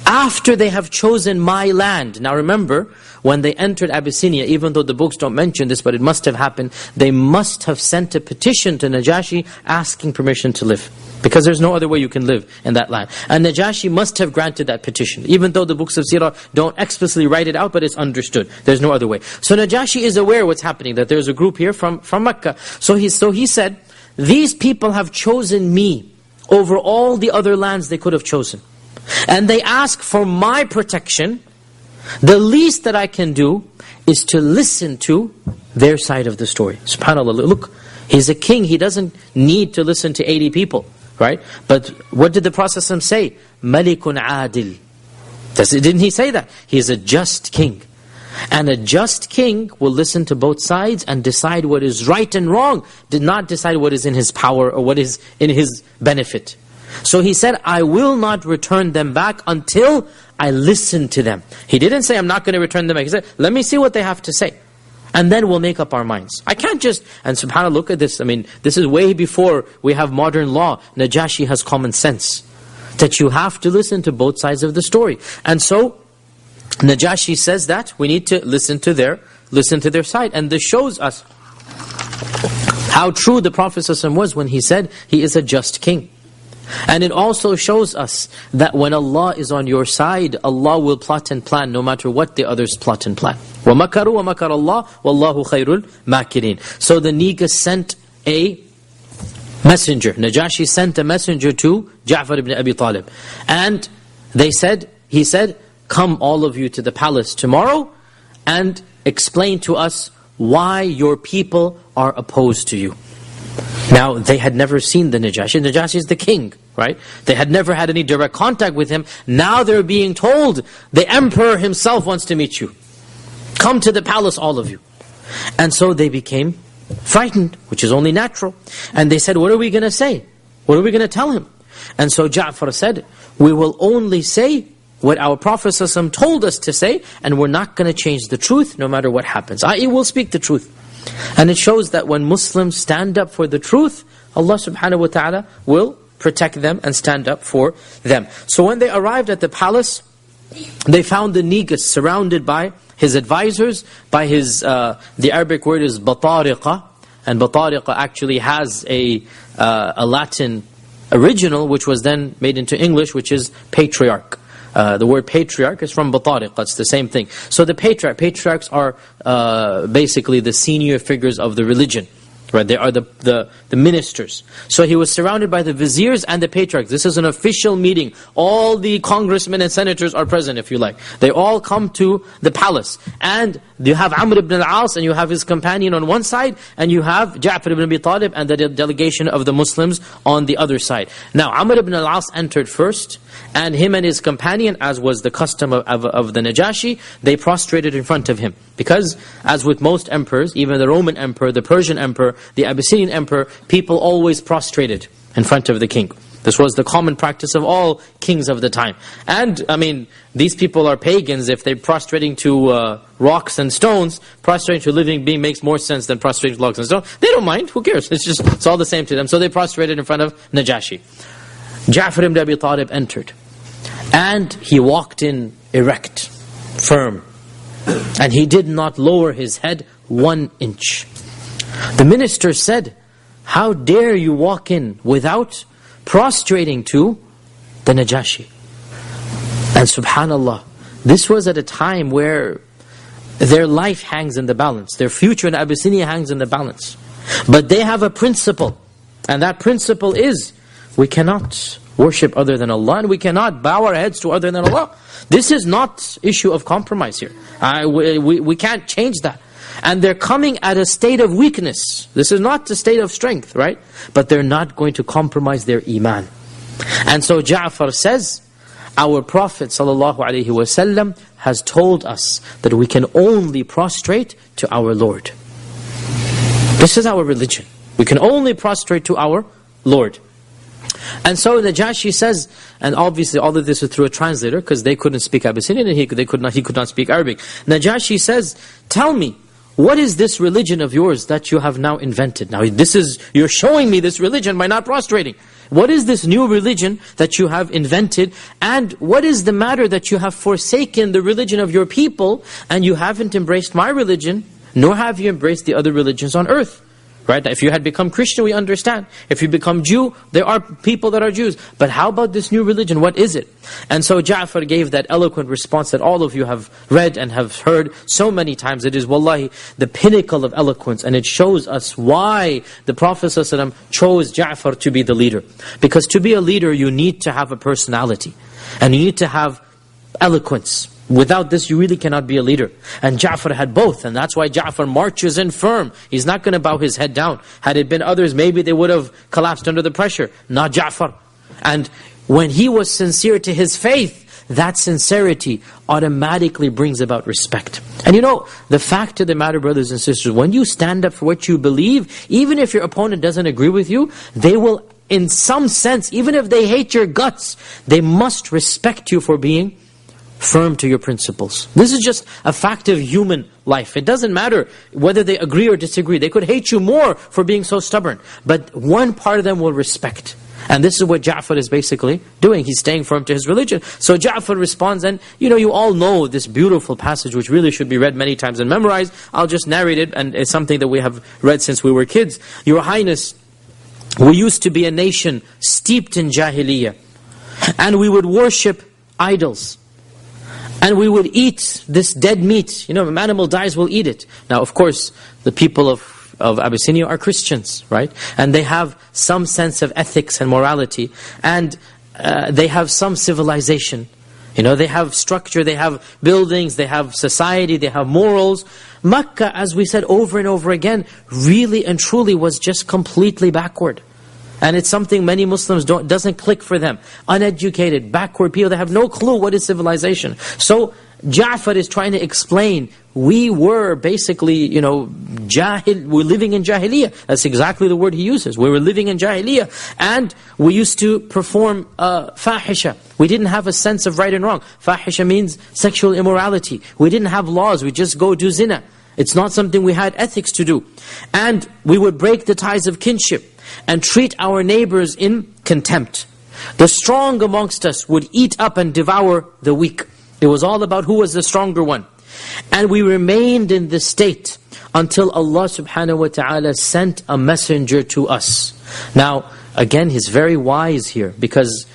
after they have chosen my land." Now remember, when they entered Abyssinia, even though the books don't mention this, but it must have happened, they must have sent a petition to Najashi asking permission to live. Because there's no other way you can live in that land. And Najashi must have granted that petition. Even though the books of Seerah don't explicitly write it out, but it's understood. There's no other way. So Najashi is aware what's happening, that there's a group here from Mecca. So he said, "These people have chosen me over all the other lands they could have chosen. And they ask for my protection. The least that I can do is to listen to their side of the story." SubhanAllah, look, he's a king. He doesn't need to listen to 80 people, right? But what did the Prophet say? "Malikun adil." Didn't he say that? He is a just king. And a just king will listen to both sides and decide what is right and wrong. Did not decide what is in his power or what is in his benefit. So he said, "I will not return them back until I listen to them." He didn't say, "I'm not going to return them back." He said, "Let me see what they have to say. And then we'll make up our minds." I can't just, and subhanAllah, look at this. I mean, this is way before we have modern law. Najashi has common sense. That you have to listen to both sides of the story. And so, Najashi says that we need to listen to their side. And this shows us how true the Prophet ﷺ was when he said he is a just king. And it also shows us that when Allah is on your side, Allah will plot and plan no matter what the others plot and plan. وَمَكَرُوا وَمَكَرَ اللَّهُ وَاللَّهُ خَيْرُ الْمَاكِرِينَ. So the Negus sent a messenger. Najashi sent a messenger to Ja'far ibn Abi Talib. And he said, "Come all of you to the palace tomorrow and explain to us why your people are opposed to you." Now, they had never seen the Najashi. Najashi is the king, right? They had never had any direct contact with him. Now they're being told, the emperor himself wants to meet you. Come to the palace, all of you. And so they became frightened, which is only natural. And they said, "What are we going to say? What are we going to tell him?" And so Ja'far said, "We will only say what our Prophet ﷺ told us to say, and we're not going to change the truth no matter what happens. I.e., we'll speak the truth." And it shows that when Muslims stand up for the truth, Allah subhanahu wa ta'ala will protect them and stand up for them. So when they arrived at the palace, they found the Negus surrounded by his advisors, by his, the Arabic word is batariqa, and batariqa actually has a Latin original, which was then made into English, which is patriarch. The word patriarch is from batariqa, it's the same thing. So the patriarchs are basically the senior figures of the religion. Right, they are the ministers. So he was surrounded by the viziers and the patriarchs. This is an official meeting. All the congressmen and senators are present, if you like. They all come to the palace. And you have Amr ibn al-As and you have his companion on one side, and you have Ja'far ibn Abi Talib and the delegation of the Muslims on the other side. Now Amr ibn al-As entered first, and him and his companion, as was the custom of the Najashi, they prostrated in front of him. Because, as with most emperors, even the Roman emperor, the Persian emperor, the Abyssinian emperor, people always prostrated in front of the king. This was the common practice of all kings of the time. And, I mean, these people are pagans. If they're prostrating to rocks and stones, prostrating to a living being makes more sense than prostrating to rocks and stones. They don't mind, who cares? It's all the same to them. So they prostrated in front of Najashi. Ja'far ibn Abi Talib entered. And he walked in erect, firm. And he did not lower his head 1 inch. The minister said, "How dare you walk in without prostrating to the Najashi?" And subhanallah, this was at a time where their life hangs in the balance. Their future in Abyssinia hangs in the balance. But they have a principle. And that principle is, we cannot worship other than Allah, and we cannot bow our heads to other than Allah. This is not issue of compromise here. We can't change that. And they're coming at a state of weakness. This is not a state of strength, right? But they're not going to compromise their iman. And so Ja'far says, our Prophet ﷺ has told us that we can only prostrate to our Lord. This is our religion. We can only prostrate to our Lord. And so Najashi says, and obviously all of this is through a translator, because they couldn't speak Abyssinian and he could not speak Arabic. Najashi says, "Tell me, what is this religion of yours that you have now invented?" Now you're showing me this religion by not prostrating. What is this new religion that you have invented? And what is the matter that you have forsaken the religion of your people and you haven't embraced my religion, nor have you embraced the other religions on earth? Right? If you had become Christian, we understand. If you become Jew, there are people that are Jews. But how about this new religion? What is it? And so Ja'far gave that eloquent response that all of you have read and have heard so many times. It is wallahi the pinnacle of eloquence, and it shows us why the Prophet ﷺ chose Ja'far to be the leader. Because to be a leader, you need to have a personality. And you need to have eloquence. Without this, you really cannot be a leader. And Ja'far had both, and that's why Ja'far marches in firm. He's not going to bow his head down. Had it been others, maybe they would have collapsed under the pressure. Not Ja'far. And when he was sincere to his faith, that sincerity automatically brings about respect. And you know, the fact of the matter, brothers and sisters, when you stand up for what you believe, even if your opponent doesn't agree with you, they will, in some sense, even if they hate your guts, they must respect you for being firm to your principles. This is just a fact of human life. It doesn't matter whether they agree or disagree. They could hate you more for being so stubborn. But one part of them will respect. And this is what Ja'far is basically doing. He's staying firm to his religion. So Ja'far responds, and you all know this beautiful passage which really should be read many times and memorized. I'll just narrate it, and it's something that we have read since we were kids. Your Highness, we used to be a nation steeped in Jahiliyyah. And we would worship idols. And we would eat this dead meat. If an animal dies, we'll eat it. Now, of course, the people of Abyssinia are Christians, right? And they have some sense of ethics and morality. And they have some civilization. They have structure, they have buildings, they have society, they have morals. Makkah, as we said over and over again, really and truly was just completely backward. And it's something many Muslims doesn't click for them. Uneducated, backward people, they have no clue what is civilization. So Ja'far is trying to explain, we were basically, we're living in Jahiliyyah. That's exactly the word he uses. We were living in Jahiliyyah. And we used to perform fahisha. We didn't have a sense of right and wrong. Fahisha means sexual immorality. We didn't have laws, we just go do zina. It's not something we had ethics to do. And we would break the ties of kinship and treat our neighbors in contempt. The strong amongst us would eat up and devour the weak. It was all about who was the stronger one. And we remained in this state until Allah subhanahu wa ta'ala sent a messenger to us. Now, again, he's very wise here, because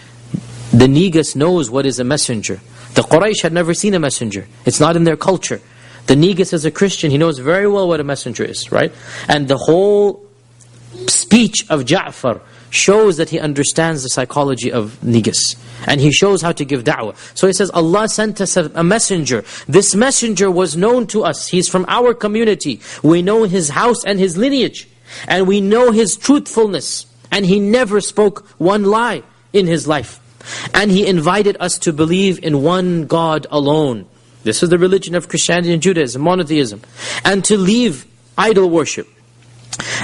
the Negus knows what is a messenger. The Quraysh had never seen a messenger. It's not in their culture. The Negus is a Christian, he knows very well what a messenger is, right? And the whole speech of Ja'far shows that he understands the psychology of Negus. And he shows how to give da'wah. So he says, Allah sent us a messenger. This messenger was known to us. He's from our community. We know his house and his lineage. And we know his truthfulness. And he never spoke one lie in his life. And he invited us to believe in one God alone. This is the religion of Christianity and Judaism, monotheism. And to leave idol worship.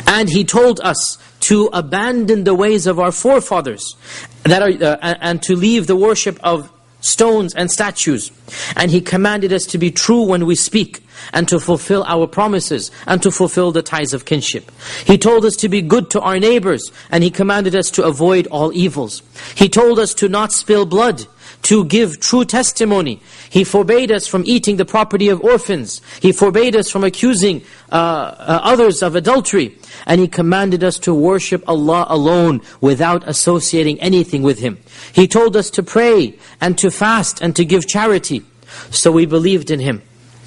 And he told us to abandon the ways of our forefathers, and to leave the worship of stones and statues. And He commanded us to be true when we speak, and to fulfill our promises, and to fulfill the ties of kinship. He told us to be good to our neighbors, and He commanded us to avoid all evils. He told us to not spill blood, to give true testimony. He forbade us from eating the property of orphans. He forbade us from accusing others of adultery. And He commanded us to worship Allah alone without associating anything with Him. He told us to pray and to fast and to give charity. So we believed in Him,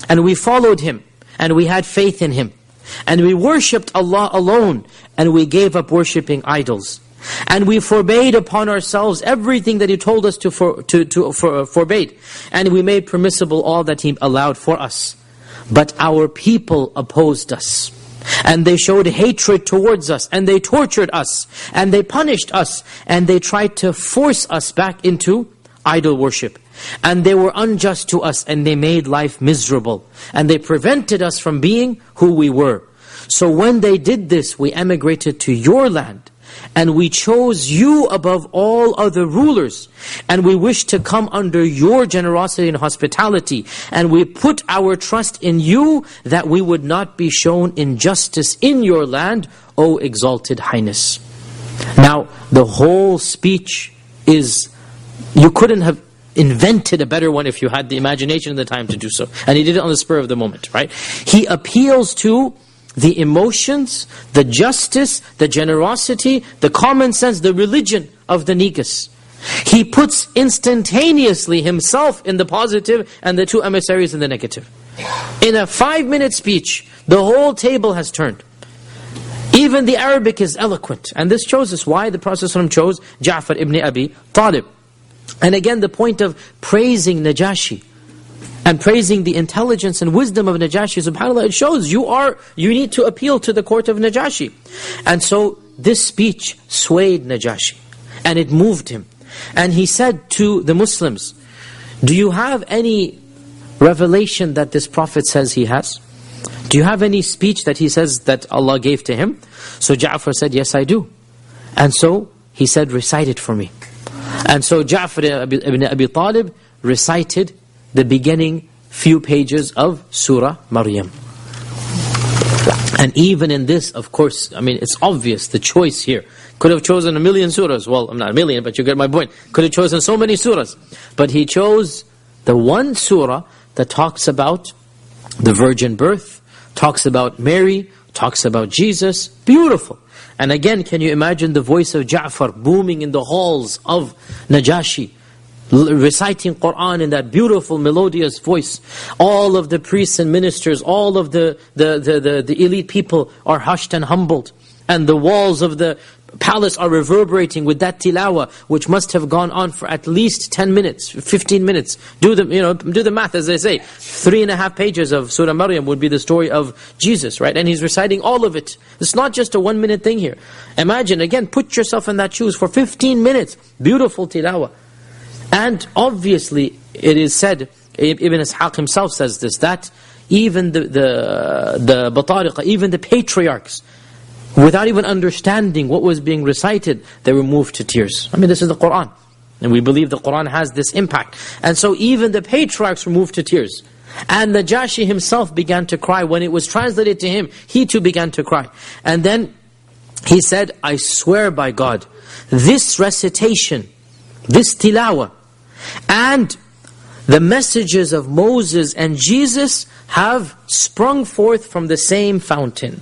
and we followed Him, and we had faith in Him. And we worshipped Allah alone, and we gave up worshipping idols. And we forbade upon ourselves everything that He told us to forbade. And we made permissible all that He allowed for us. But our people opposed us. And they showed hatred towards us. And they tortured us. And they punished us. And they tried to force us back into idol worship. And they were unjust to us. And they made life miserable. And they prevented us from being who we were. So when they did this, we emigrated to your land. And we chose you above all other rulers. And we wish to come under your generosity and hospitality. And we put our trust in you that we would not be shown injustice in your land, O exalted highness. Now, the whole speech is, you couldn't have invented a better one if you had the imagination and the time to do so. And he did it on the spur of the moment, right? He appeals to the emotions, the justice, the generosity, the common sense, the religion of the Negus. He puts instantaneously himself in the positive and the two emissaries in the negative. In a 5-minute speech, the whole table has turned. Even the Arabic is eloquent. And this shows us why the Prophet ﷺ chose Ja'far ibn Abi Talib. And again, the point of praising Najashi and praising the intelligence and wisdom of Najashi, subhanAllah, it shows you need to appeal to the court of Najashi. And so this speech swayed Najashi, and it moved him. And he said to the Muslims, do you have any revelation that this Prophet says he has? Do you have any speech that he says that Allah gave to him? So Ja'far said, yes, I do. And so he said, recite it for me. And so Ja'far ibn Abi Talib recited the beginning few pages of Surah Maryam. And even in this, of course, I mean, it's obvious, the choice here. Could have chosen 1,000,000 surahs. Well, I'm not 1,000,000, but you get my point. Could have chosen so many surahs. But he chose the one surah that talks about the virgin birth, talks about Mary, talks about Jesus. Beautiful. And again, can you imagine the voice of Ja'far booming in the halls of Najashi, reciting Qur'an in that beautiful melodious voice. All of the priests and ministers, all of the elite people are hushed and humbled. And the walls of the palace are reverberating with that tilawah, which must have gone on for at least 10 minutes, 15 minutes. Do the math, as they say. 3.5 pages of Surah Maryam would be the story of Jesus, right? And he's reciting all of it. It's not just a 1-minute thing here. Imagine, again, put yourself in that shoes for 15 minutes. Beautiful tilawah. And obviously, it is said, Ibn Ishaq himself says this, that even the Batariqa, even the patriarchs, without even understanding what was being recited, they were moved to tears. I mean, this is the Qur'an. And we believe the Qur'an has this impact. And so even the patriarchs were moved to tears. And Najashi himself began to cry. When it was translated to him, he too began to cry. And then he said, I swear by God, this recitation, this tilawah, and the messages of Moses and Jesus have sprung forth from the same fountain.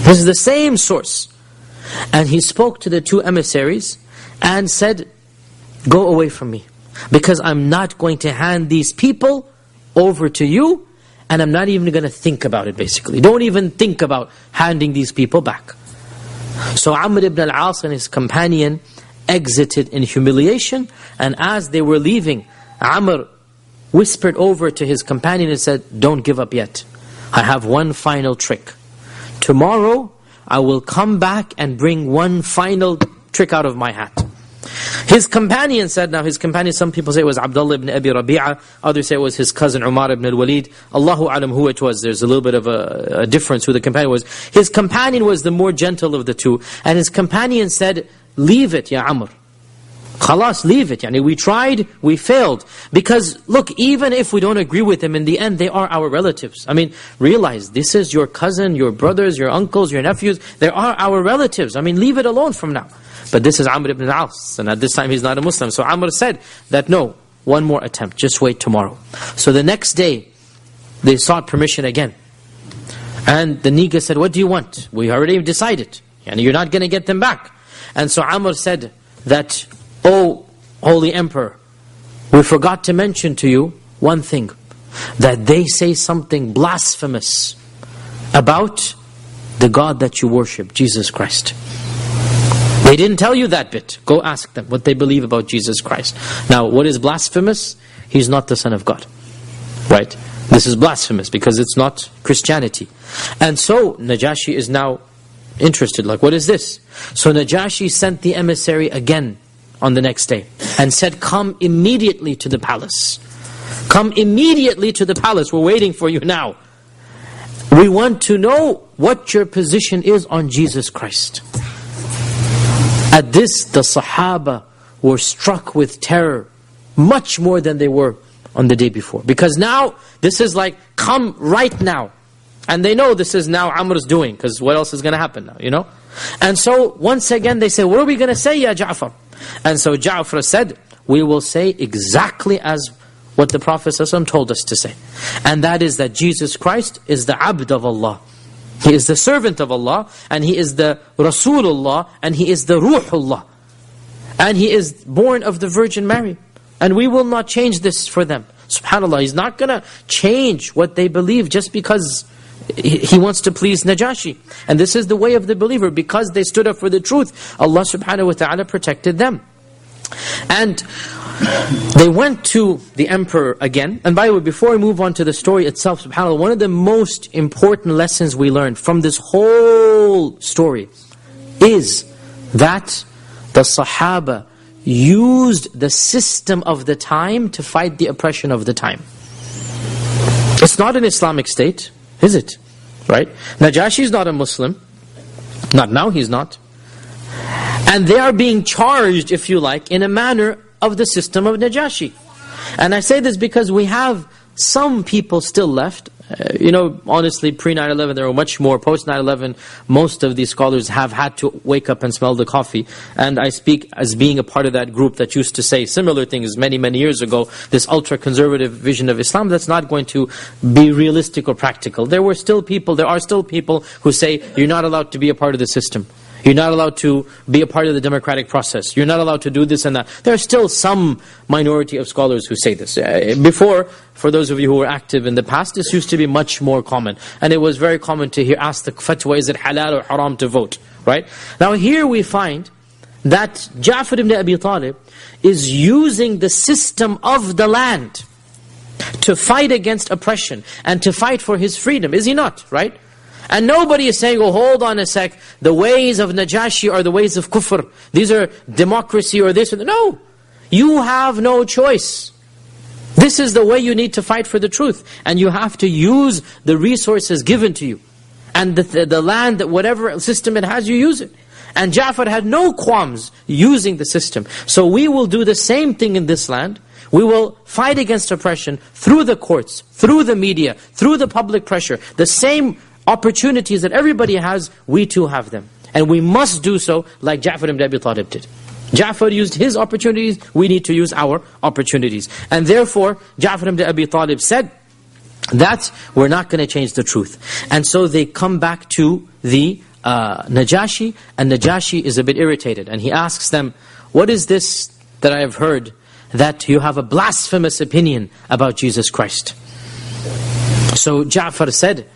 This is the same source. And he spoke to the two emissaries and said, go away from me, because I'm not going to hand these people over to you, and I'm not even going to think about it, basically. Don't even think about handing these people back. So Amr ibn al-As and his companion exited in humiliation, and as they were leaving, Amr whispered over to his companion and said, don't give up yet. I have one final trick. Tomorrow, I will come back and bring one final trick out of my hat. His companion said, now his companion, some people say it was Abdullah ibn Abi Rabi'ah, others say it was his cousin Umar ibn al-Walid. Allahu alam who it was. There's a little bit of a difference who the companion was. His companion was the more gentle of the two. And his companion said, leave it, ya Amr. Khalas, leave it. Yani we tried, we failed. Because look, even if we don't agree with them, in the end they are our relatives. I mean, realize this is your cousin, your brothers, your uncles, your nephews. They are our relatives. I mean, leave it alone from now. But this is Amr ibn al-As, and at this time he's not a Muslim. So Amr said that no, one more attempt, just wait tomorrow. So the next day, they sought permission again. And the Niga said, what do you want? We already decided. And you're not going to get them back. And so Amr said that, oh, Holy Emperor, we forgot to mention to you one thing, that they say something blasphemous about the God that you worship, Jesus Christ. They didn't tell you that bit. Go ask them what they believe about Jesus Christ. Now, what is blasphemous? He's not the Son of God. Right? This is blasphemous because it's not Christianity. And so, Najashi is now interested. Like, what is this? So Najashi sent the emissary again on the next day and said, come immediately to the palace. Come immediately to the palace. We're waiting for you now. We want to know what your position is on Jesus Christ. At this, the Sahaba were struck with terror, much more than they were on the day before. Because now, this is like, come right now. And they know this is now Amr's doing, because what else is going to happen now, you know? And so, once again they say, what are we going to say, Ya Ja'far? And so Ja'far said, we will say exactly as what the Prophet ﷺ told us to say. And that is that Jesus Christ is the Abd of Allah. He is the servant of Allah, and He is the Rasulullah, and He is the Ruhullah. And He is born of the Virgin Mary. And we will not change this for them. SubhanAllah, He's not going to change what they believe just because He wants to please Najashi. And this is the way of the believer. Because they stood up for the truth, Allah subhanahu wa ta'ala protected them. And they went to the emperor again. And by the way, before we move on to the story itself, subhanAllah, one of the most important lessons we learned from this whole story is that the Sahaba used the system of the time to fight the oppression of the time. It's not an Islamic state, is it? Right? Najashi is not a Muslim. Not now, he's not. And they are being charged, if you like, in a manner of the system of Najashi. And I say this because we have some people still left. You know, honestly, pre-9/11 there were much more. Post-9/11, most of these scholars have had to wake up and smell the coffee. And I speak as being a part of that group that used to say similar things many, many years ago. This ultra-conservative vision of Islam that's not going to be realistic or practical. There are still people who say, you're not allowed to be a part of the system. You're not allowed to be a part of the democratic process. You're not allowed to do this and that. There are still some minority of scholars who say this. Before, for those of you who were active in the past, this used to be much more common. And it was very common to hear, ask the fatwa, is it halal or haram to vote? Right? Now here we find that Ja'far ibn Abi Talib is using the system of the land to fight against oppression and to fight for his freedom. Is he not? Right? And nobody is saying, oh, hold on a sec, the ways of Najashi are the ways of kufr. These are democracy or this. No, you have no choice. This is the way you need to fight for the truth. And you have to use the resources given to you. And the land, whatever system it has, you use it. And Ja'far had no qualms using the system. So we will do the same thing in this land. We will fight against oppression through the courts, through the media, through the public pressure. The same opportunities that everybody has, we too have them. And we must do so like Ja'far ibn Abi Talib did. Ja'far used his opportunities, we need to use our opportunities. And therefore, Ja'far ibn Abi Talib said that we're not going to change the truth. And so they come back to the Najashi, and Najashi is a bit irritated. And he asks them, what is this that I have heard, that you have a blasphemous opinion about Jesus Christ? So Ja'far said,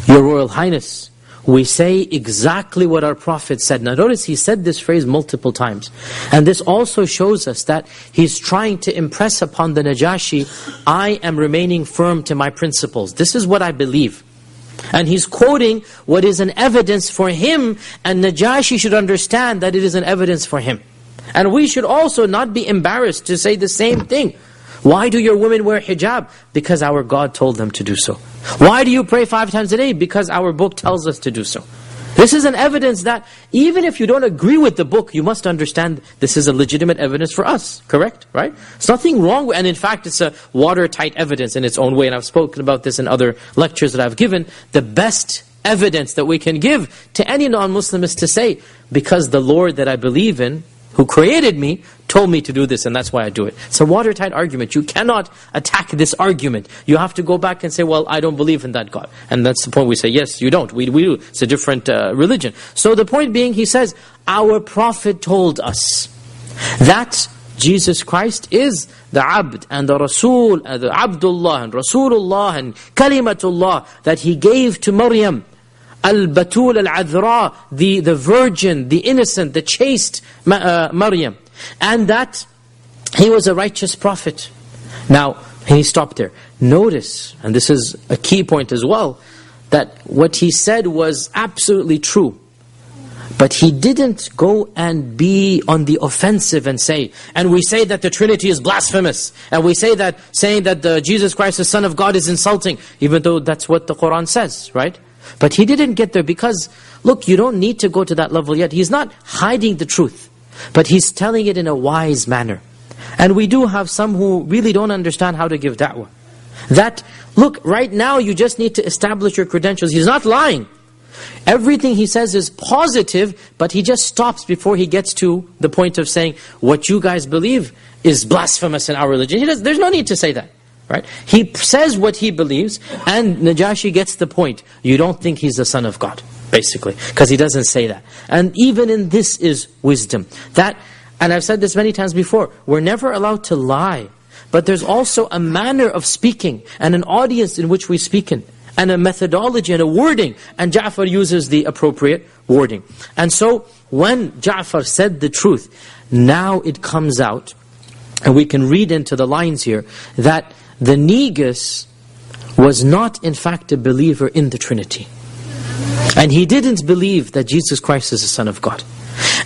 Your Royal Highness, we say exactly what our Prophet said. Now notice he said this phrase multiple times. And this also shows us that he's trying to impress upon the Najashi, I am remaining firm to my principles. This is what I believe. And he's quoting what is an evidence for him, and Najashi should understand that it is an evidence for him. And we should also not be embarrassed to say the same thing. Why do your women wear hijab? Because our God told them to do so. Why do you pray 5 times a day? Because our book tells us to do so. This is an evidence that even if you don't agree with the book, you must understand this is a legitimate evidence for us. Correct? Right? There's nothing wrong with, and in fact it's a watertight evidence in its own way, and I've spoken about this in other lectures that I've given. The best evidence that we can give to any non-Muslim is to say, because the Lord that I believe in, who created me, told me to do this, and that's why I do it. It's a watertight argument. You cannot attack this argument. You have to go back and say, well, I don't believe in that God. And that's the point we say, yes, you don't. We do. It's a different religion. So the point being, he says, our Prophet told us that Jesus Christ is the Abd and the Rasul, and the Abdullah and Rasulullah and Kalimatullah that he gave to Maryam. Al-Batul al-Adhra, the virgin, the innocent, the chaste Maryam. And that he was a righteous prophet. Now, he stopped there. Notice, and this is a key point as well, that what he said was absolutely true. But he didn't go and be on the offensive and say, and we say that the Trinity is blasphemous, and we say that saying that Jesus Christ, the Son of God, is insulting, even though that's what the Quran says, right? But he didn't get there because, look, you don't need to go to that level yet. He's not hiding the truth, but he's telling it in a wise manner. And we do have some who really don't understand how to give da'wah. That, look, right now you just need to establish your credentials. He's not lying. Everything he says is positive, but he just stops before he gets to the point of saying, what you guys believe is blasphemous in our religion. There's no need to say that. Right? He says what he believes, and Najashi gets the point. You don't think he's the Son of God, basically, because he doesn't say that. And even in this is wisdom. That, and I've said this many times before, we're never allowed to lie. But there's also a manner of speaking, and an audience in which we speak in, and a methodology and a wording, and Ja'far uses the appropriate wording. And so, when Ja'far said the truth, now it comes out, and we can read into the lines here, that the Negus was not in fact a believer in the Trinity. And he didn't believe that Jesus Christ is the Son of God.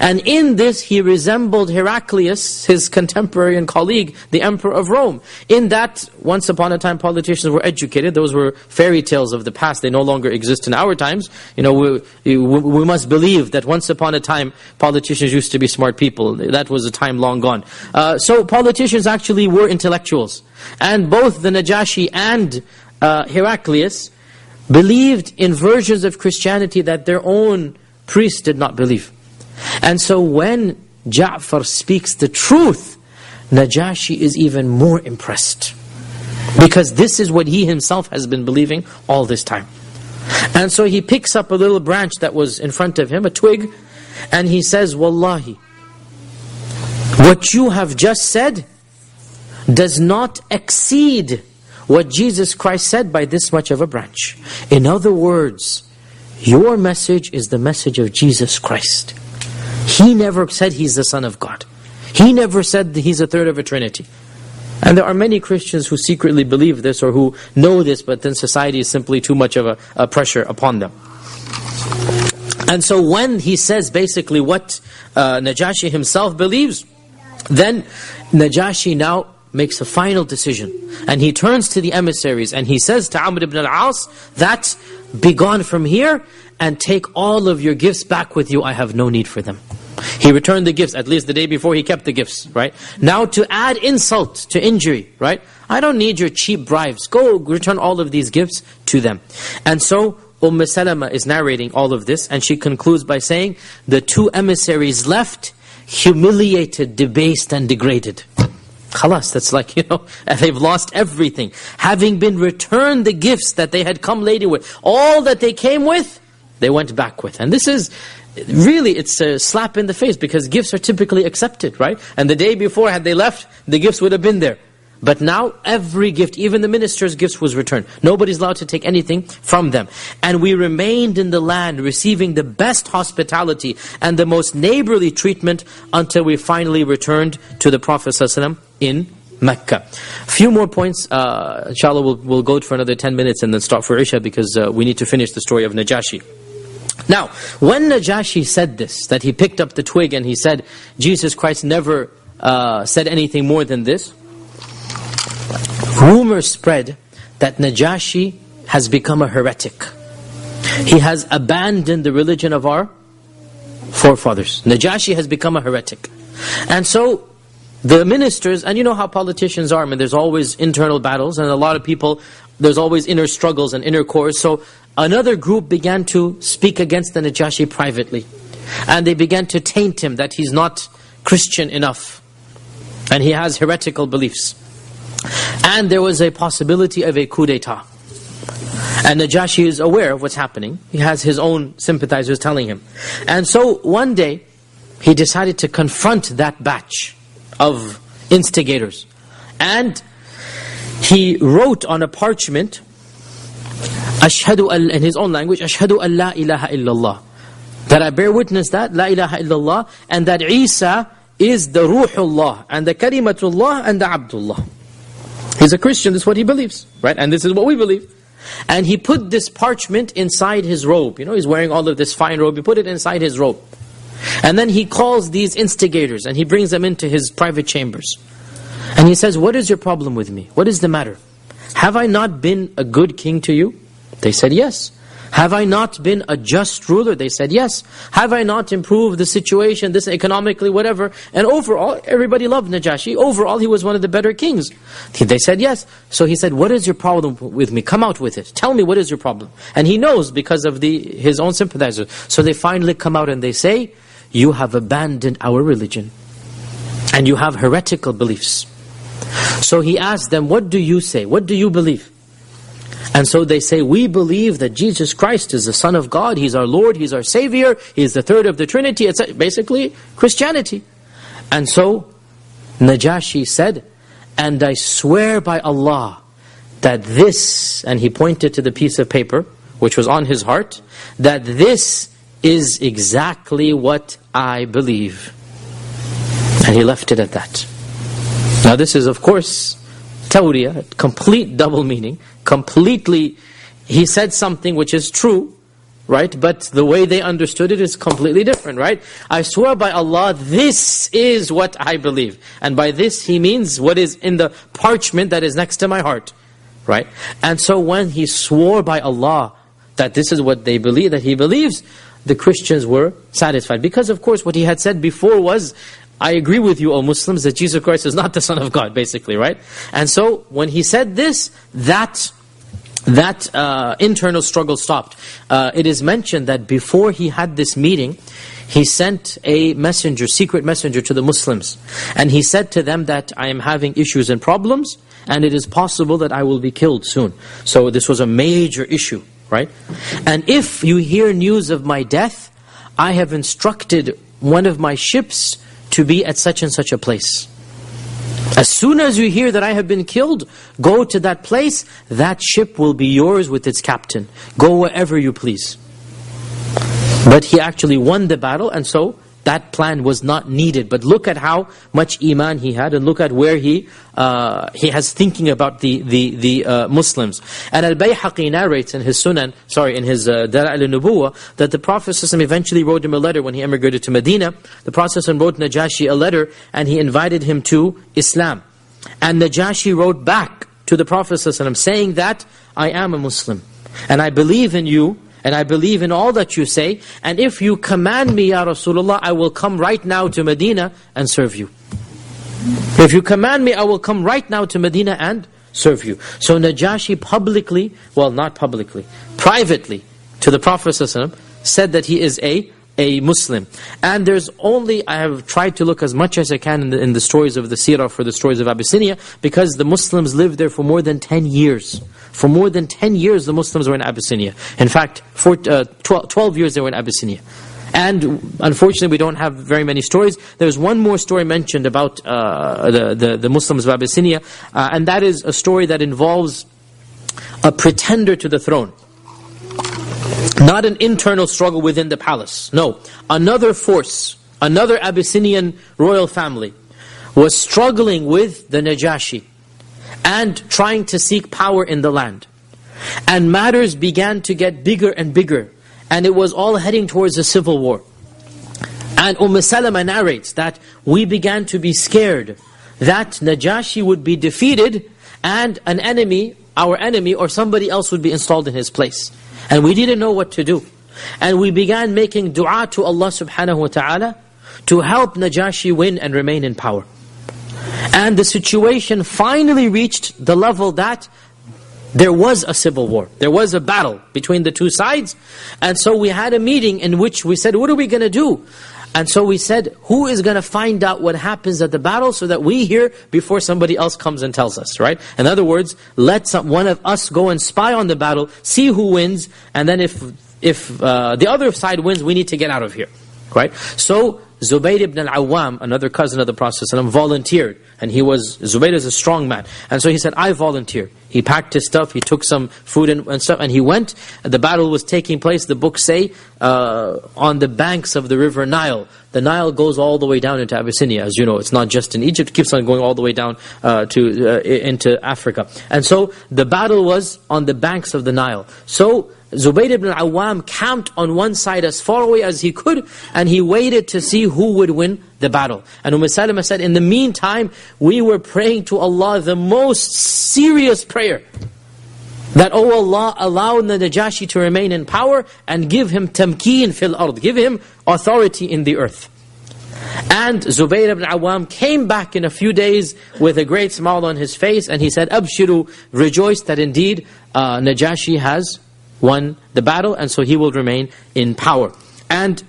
And in this he resembled Heraclius, his contemporary and colleague, the Emperor of Rome. In that, once upon a time politicians were educated. Those were fairy tales of the past. They no longer exist in our times. You know, we must believe that once upon a time politicians used to be smart people. That was a time long gone. So politicians actually were intellectuals. And both the Najashi and Heraclius believed in versions of Christianity that their own priests did not believe. And so when Ja'far speaks the truth, Najashi is even more impressed. Because this is what he himself has been believing all this time. And so he picks up a little branch that was in front of him, a twig, and he says, Wallahi, what you have just said does not exceed what Jesus Christ said by this much of a branch. In other words, your message is the message of Jesus Christ. He never said he's the Son of God. He never said that he's a third of a Trinity. And there are many Christians who secretly believe this or who know this, but then society is simply too much of a pressure upon them. And so when he says basically what Najashi himself believes, then Najashi now makes a final decision. And he turns to the emissaries and he says to Amr ibn al-As that, be gone from here and take all of your gifts back with you. I have no need for them. He returned the gifts, at least the day before he kept the gifts, right? Now to add insult to injury, right? I don't need your cheap bribes. Go return all of these gifts to them. And so Salama is narrating all of this, and she concludes by saying, the two emissaries left, humiliated, debased and degraded. Khalas, that's like, they've lost everything. Having been returned the gifts that they had come laden with, all that they came with, they went back with. And this is, really, it's a slap in the face, because gifts are typically accepted, right? And the day before, had they left, the gifts would have been there. But now, every gift, even the minister's gifts, was returned. Nobody's allowed to take anything from them. And we remained in the land, receiving the best hospitality and the most neighborly treatment until we finally returned to the Prophet ﷺ in Mecca. A few more points, inshallah we'll go for another 10 minutes and then stop for Isha, because we need to finish the story of Najashi. Now, when Najashi said this, that he picked up the twig and he said, Jesus Christ never said anything more than this, rumors spread that Najashi has become a heretic. He has abandoned the religion of our forefathers. Najashi has become a heretic. And so, the ministers, and you know how politicians are, I mean, there's always internal battles, and a lot of people, there's always inner struggles and inner cores. So another group began to speak against the Najashi privately. And they began to taint him that he's not Christian enough. And he has heretical beliefs. And there was a possibility of a coup d'etat. And Najashi is aware of what's happening. He has his own sympathizers telling him. And so one day, he decided to confront that batch of instigators. And he wrote on a parchment, in his own language, Ashhadu an la ilaha illallah. That I bear witness that, la ilaha illallah, and that Isa is the Ruhullah, and the Kalimatullah, and the Abdullah. He's a Christian, this is what he believes, right? And this is what we believe. And he put this parchment inside his robe. You know, he's wearing all of this fine robe, he put it inside his robe. And then he calls these instigators and he brings them into his private chambers. And he says, what is your problem with me? What is the matter? Have I not been a good king to you? They said, yes. Have I not been a just ruler? They said, yes. Have I not improved the situation, this economically, whatever? And overall, everybody loved Najashi. Overall, he was one of the better kings. They said, yes. So he said, what is your problem with me? Come out with it. Tell me what is your problem. And he knows because of his own sympathizers. So they finally come out and they say, you have abandoned our religion. And you have heretical beliefs. So he asked them, what do you say? What do you believe? And so they say, we believe that Jesus Christ is the Son of God, He's our Lord, He's our Savior, He is the third of the Trinity. It's basically Christianity. And so Najashi said, and I swear by Allah that this, and he pointed to the piece of paper which was on his heart, that this is exactly what I believe. And he left it at that. Now this is of course tawriyah, complete double meaning, completely, he said something which is true, right? But the way they understood it is completely different, right? I swear by Allah, this is what I believe. And by this he means what is in the parchment that is next to my heart, right? And so when he swore by Allah that this is what they believe, that he believes, the Christians were satisfied. Because of course what he had said before was, I agree with you, O Muslims, that Jesus Christ is not the Son of God, basically, right? And so, when he said this, that internal struggle stopped. It is mentioned that before he had this meeting, he sent a messenger, secret messenger to the Muslims. And he said to them that I am having issues and problems, and it is possible that I will be killed soon. So this was a major issue, right? And if you hear news of my death, I have instructed one of my ships to be at such and such a place. As soon as you hear that I have been killed, go to that place, that ship will be yours with its captain. Go wherever you please. But he actually won the battle, and so that plan was not needed. But look at how much iman he had, and look at where he has thinking about the Muslims. And Al-Bayhaqi narrates in his Sunan, in his Dala'il al-Nubuwah, that the Prophet ﷺ eventually wrote him a letter when he emigrated to Medina. The Prophet ﷺ wrote Najashi a letter, and he invited him to Islam. And Najashi wrote back to the Prophet ﷺ saying that, I am a Muslim, and I believe in you, and I believe in all that you say, and if you command me, Ya Rasulullah, I will come right now to Medina and serve you. If you command me, I will come right now to Medina and serve you. So Najashi publicly, well not publicly, privately to the Prophet ﷺ said that he is a Muslim. And there's only, I have tried to look as much as I can in the stories of the seerah for the stories of Abyssinia, because the Muslims lived there for more than 10 years. For more than 10 years the Muslims were in Abyssinia. In fact, for 12 years they were in Abyssinia. And unfortunately we don't have very many stories. There's one more story mentioned about the Muslims of Abyssinia, and that is a story that involves a pretender to the throne. Not an internal struggle within the palace. No. Another force, another Abyssinian royal family was struggling with the Najashi and trying to seek power in the land. And matters began to get bigger and bigger. and it was all heading towards a civil war. And Salama narrates that we began to be scared that Najashi would be defeated and an enemy, our enemy or somebody else would be installed in his place. And we didn't know what to do. And we began making dua to Allah subhanahu wa ta'ala to help Najashi win and remain in power. And the situation finally reached the level that there was a civil war. There was a battle between the two sides. And so we had a meeting in which we said, what are we going to do? And so we said, who is going to find out what happens at the battle so that we hear before somebody else comes and tells us, right? In other words, let one of us go and spy on the battle, see who wins, and then if the other side wins, we need to get out of here, right? So Zubayr ibn al-Awwam, another cousin of the Prophet ﷺ, volunteered. And Zubayr is a strong man. And so he said, I volunteer. He packed his stuff, he took some food and stuff, and he went. The battle was taking place, the books say, on the banks of the river Nile. The Nile goes all the way down into Abyssinia. As you know, it's not just in Egypt, it keeps on going all the way down into Africa. And so the battle was on the banks of the Nile. So Zubayr ibn al-Awwam camped on one side as far away as he could, and he waited to see who would win the battle. And Salama said, in the meantime, we were praying to Allah the most serious prayer, that, oh Allah, allow the Najashi to remain in power and give him tamkeen fil ard, give him authority in the earth. And Zubayr ibn Awwam came back in a few days with a great smile on his face, and he said, Abshiru, rejoice that indeed Najashi has won the battle, and so he will remain in power. And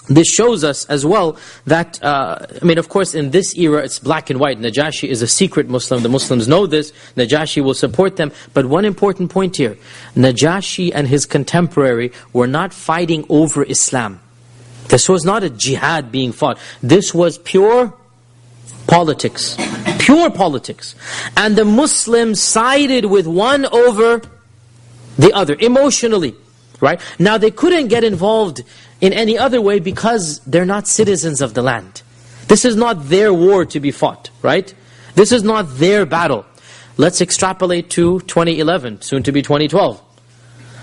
this shows us as well that, of course in this era it's black and white. Najashi is a secret Muslim, the Muslims know this, Najashi will support them. But one important point here, Najashi and his contemporary were not fighting over Islam. This was not a jihad being fought. This was pure politics. Pure politics. And the Muslims sided with one over the other, emotionally. Right? Now they couldn't get involved in any other way because they're not citizens of the land. This is not their war to be fought, right? This is not their battle. Let's extrapolate to 2011, soon to be 2012.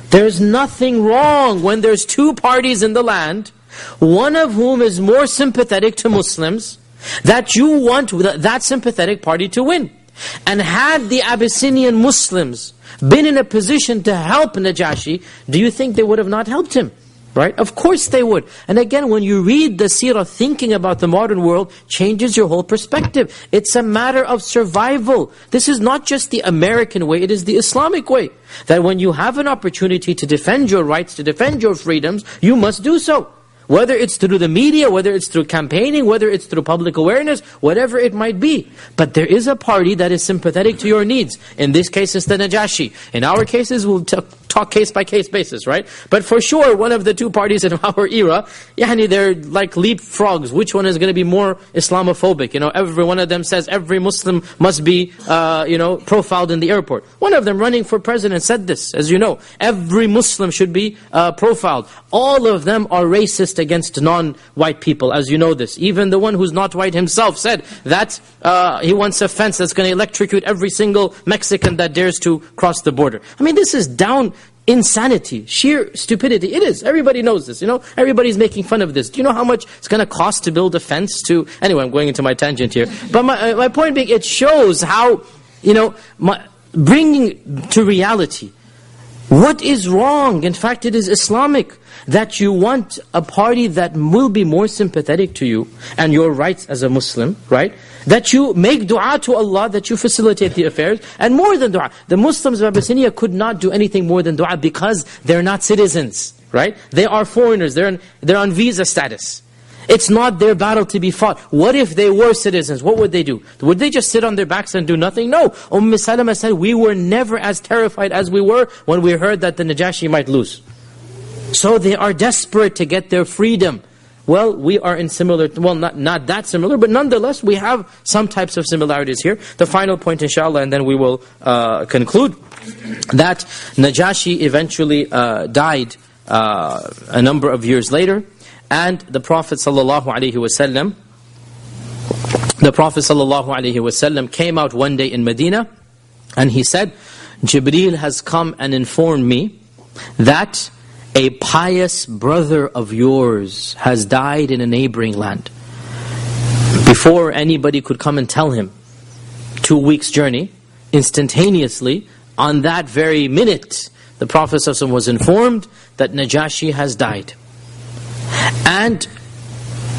There's nothing wrong when there's two parties in the land, one of whom is more sympathetic to Muslims, that you want that sympathetic party to win. And had the Abyssinian Muslims been in a position to help Najashi, do you think they would have not helped him? Right? Of course they would. And again, when you read the seerah, thinking about the modern world changes your whole perspective. It's a matter of survival. This is not just the American way, it is the Islamic way. That when you have an opportunity to defend your rights, to defend your freedoms, you must do so. Whether it's through the media, whether it's through campaigning, whether it's through public awareness, whatever it might be. But there is a party that is sympathetic to your needs. In this case, it's the Najashi. In our cases, we'll talk case-by-case basis, right? But for sure, one of the two parties in our era, they're like leapfrogs. Which one is going to be more Islamophobic? Every one of them says every Muslim must be, profiled in the airport. One of them running for president said this, as you know. Every Muslim should be profiled. All of them are racist against non-white people, as you know this. Even the one who's not white himself said that he wants a fence that's going to electrocute every single Mexican that dares to cross the border. This is down insanity, sheer stupidity. It is. Everybody knows this. Everybody's making fun of this. Do you know how much it's going to cost to build a fence to... Anyway, I'm going into my tangent here. But my point being, it shows how, bringing to reality what is wrong. In fact, it is Islamic that you want a party that will be more sympathetic to you and your rights as a Muslim, right? That you make dua to Allah, that you facilitate the affairs. And more than dua, the Muslims of Abyssinia could not do anything more than dua because they're not citizens, right? They are foreigners, they're on visa status. It's not their battle to be fought. What if they were citizens? What would they do? Would they just sit on their backs and do nothing? No. Salama said, we were never as terrified as we were when we heard that the Najashi might lose. So they are desperate to get their freedom. Well, we are in similar, not that similar, but nonetheless, we have some types of similarities here. The final point, inshallah, and then we will conclude, that Najashi eventually died a number of years later, and the Prophet ﷺ came out one day in Medina, and he said, Jibreel has come and informed me that a pious brother of yours has died in a neighboring land. Before anybody could come and tell him, 2 weeks journey, instantaneously, on that very minute, the Prophet ﷺ was informed that Najashi has died. And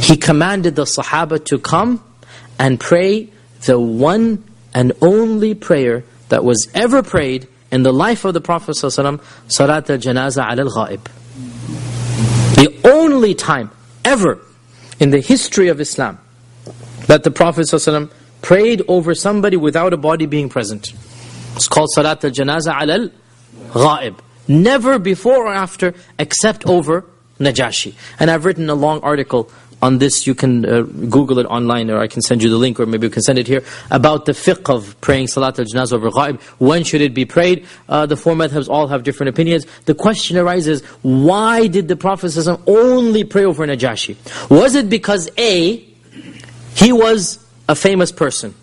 he commanded the Sahaba to come and pray the one and only prayer that was ever prayed in the life of the Prophet ﷺ, Salat al-Janaza al-Ghaib. The only time ever in the history of Islam that the Prophet ﷺ prayed over somebody without a body being present. It's called Salat al-Janaza al-Ghaib. Never before or after except over Najashi. And I've written a long article on this. You can Google it online, or I can send you the link, or maybe you can send it here, about the fiqh of praying Salat al-Janazah over Ghaib. When should it be prayed? The four madhabs all have different opinions. The question arises, why did the Prophet ﷺ only pray over Najashi? Was it because A, he was a famous person,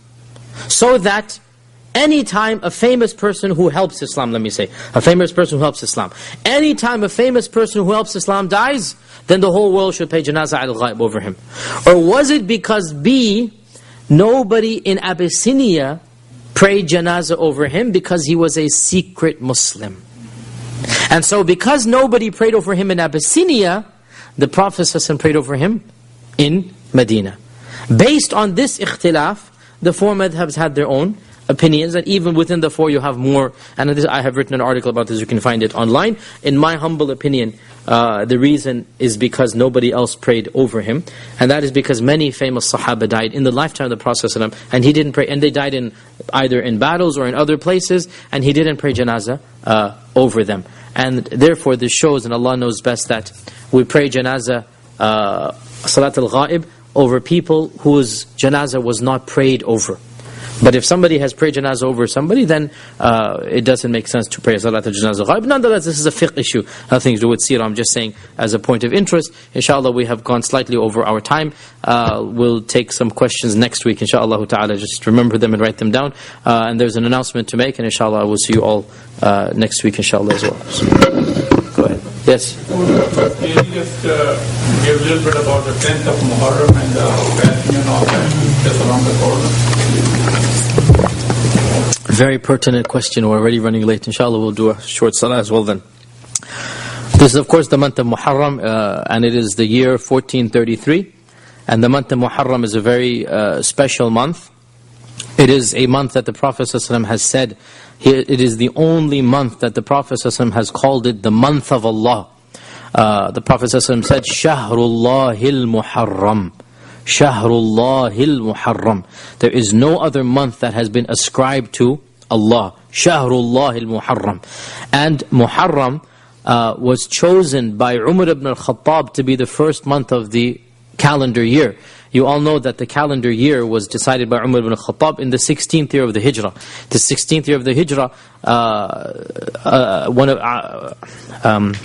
so that anytime a famous person who helps Islam, let me say, a famous person who helps Islam, anytime a famous person who helps Islam dies, then the whole world should pay Janazah al-Ghaib over him? Or was it because B, nobody in Abyssinia prayed Janazah over him because he was a secret Muslim? And so because nobody prayed over him in Abyssinia, the Prophet ﷺ prayed over him in Medina. Based on this ikhtilaf, the four madhabs had their own opinions, and even within the four you have more. And I have written an article about this, you can find it online. In my humble opinion, the reason is because nobody else prayed over him, and that is because many famous Sahaba died in the lifetime of the Prophet ﷺ, and he didn't pray, and they died in either in battles or in other places, and he didn't pray janazah over them. And therefore this shows, and Allah knows best, that we pray janazah, Salat al-Ghaib, over people whose janazah was not prayed over. But if somebody has prayed janazah over somebody, then it doesn't make sense to pray Salat al-Janazah Ghaib. Nonetheless, this is a fiqh issue, nothing to do with seerah. I'm just saying as a point of interest. Inshallah, we have gone slightly over our time. We'll take some questions next week, inshallah ta'ala. Just remember them and write them down. And there's an announcement to make, and inshallah I will see you all next week, inshallah, as well. So, go ahead. Yes? Can you just give a little bit about the 10th of Muharram and the fasting and all that, just around the corner? Very pertinent question. We're already running late. Inshallah, we'll do a short salah as well then. This is of course the month of Muharram, and it is the year 1433. And the month of Muharram is a very special month. It is a month that the Prophet ﷺ has said, it is the only month that the Prophet ﷺ has called it the month of Allah. The Prophet ﷺ said, Shahrullahil Muharram. Shahrullahil Muharram. There is no other month that has been ascribed to Allah. Shahrullahil Muharram. And Muharram was chosen by Umar ibn al-Khattab to be the first month of the calendar year. You all know that the calendar year was decided by Umar ibn al-Khattab in the 16th year of the Hijrah. The 16th year of the Hijrah, one of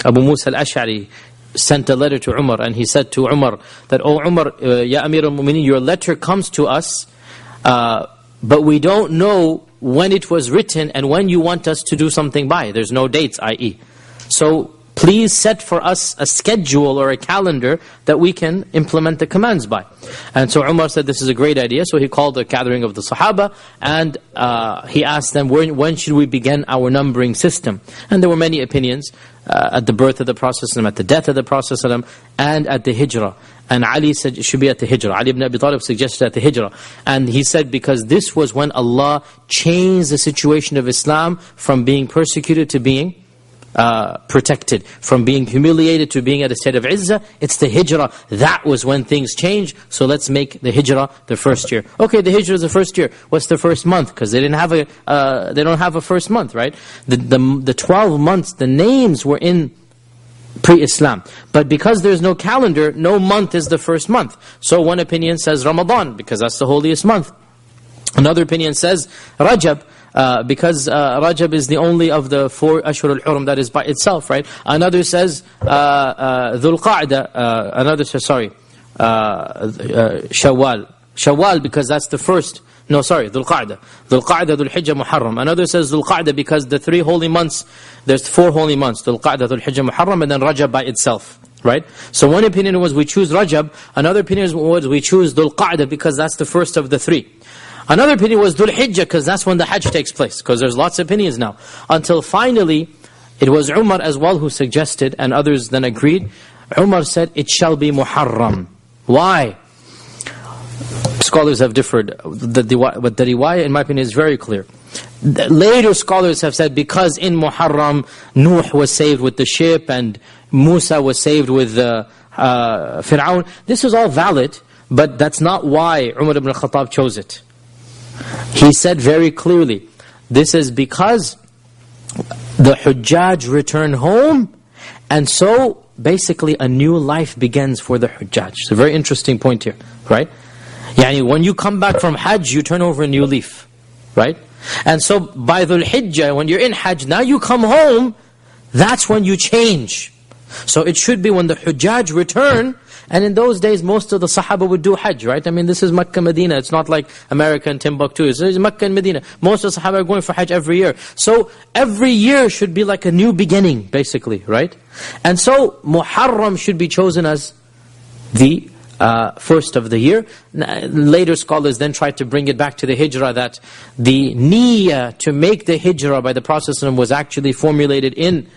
Abu Musa al-Ash'ari sent a letter to Umar, and he said to Umar that, "Oh Umar, Ya Amir al-Mu'minin, your letter comes to us, but we don't know when it was written and when you want us to do something by. There's no dates, i.e. So please set for us a schedule or a calendar that we can implement the commands by." And so Umar said, this is a great idea. So he called a gathering of the Sahaba, and he asked them, when should we begin our numbering system? And there were many opinions at the birth of the Prophet ﷺ, at the death of the Prophet ﷺ, and at the Hijrah. And Ali said it should be at the Hijrah. Ali ibn Abi Talib suggested at the Hijrah. And he said because this was when Allah changed the situation of Islam from being persecuted to being protected, from being humiliated to being at a state of izzah. It's the Hijrah. That was when things changed. So let's make the Hijrah the first year. Okay, the Hijrah is the first year. What's the first month? Because they didn't have they don't have a first month, right? The 12 months, the names were in pre-Islam. But because there's no calendar, no month is the first month. So one opinion says Ramadan, because that's the holiest month. Another opinion says Rajab, because Rajab is the only of the 4 Ashhur al-Hurum that is by itself, right? Another says Dhul Qa'dah, another says, Shawwal. Shawwal, because that's the first No, sorry, Dhul Qa'dah. Dhul Qa'dah, Dhul Hijjah, Muharram. Another says Dhul Qa'dah because the 3 holy months, there's 4 holy months. Dhul Qa'dah, Dhul Hijjah, Muharram, and then Rajab by itself. Right? So one opinion was we choose Rajab. Another opinion was we choose Dhul Qa'dah because that's the first of the 3. Another opinion was Dhul Hijjah because that's when the Hajj takes place. Because there's lots of opinions now. Until finally, it was Umar as well who suggested, and others then agreed. Umar said, it shall be Muharram. Why? Scholars have differed, but the riwayah, in my opinion, is very clear. Later scholars have said, because in Muharram, Nuh was saved with the ship, and Musa was saved with Fir'aun. This is all valid, but that's not why Umar ibn al-Khattab chose it. He said very clearly, this is because the Hujjaj return home, and so basically a new life begins for the Hujjaj. It's a very interesting point here, right? Yani when you come back from Hajj, you turn over a new leaf, right? And so by Dhul Hijjah, when you're in Hajj, now you come home, that's when you change. So it should be when the Hujjaj return, and in those days most of the Sahaba would do Hajj, right? I mean, this is Makkah, Medina. It's not like America and Timbuktu. It's Makkah and Medina. Most of the Sahaba are going for Hajj every year. So every year should be like a new beginning, basically, right? And so Muharram should be chosen as the first of the year. Later scholars then tried to bring it back to the Hijrah, that the niyyah to make the Hijrah by the Prophet ﷺ was actually formulated in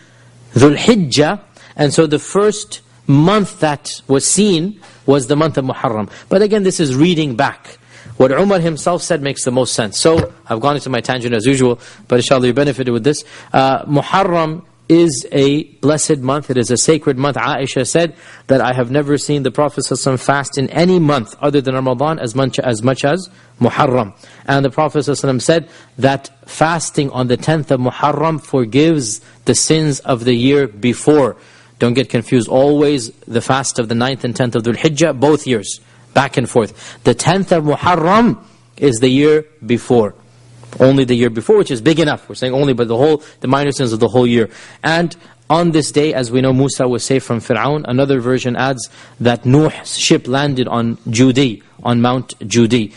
Dhul Hijjah, and so the first month that was seen was the month of Muharram. But again, this is reading back. What Umar himself said makes the most sense. So, I've gone into my tangent as usual, but inshallah you benefited with this. Muharram is a blessed month, it is a sacred month. Aisha said that I have never seen the Prophet ﷺ fast in any month other than Ramadan as much as Muharram. And the Prophet ﷺ said that fasting on the 10th of Muharram forgives the sins of the year before. Don't get confused, always the fast of the 9th and 10th of Dhul Hijjah, both years, back and forth. The 10th of Muharram is the year before. Only the year before, which is big enough. We're saying only, but the minor sins of the whole year. And on this day, as we know, Musa was saved from Fir'aun. Another version adds that Nuh's ship landed on Judi, on Mount Judi.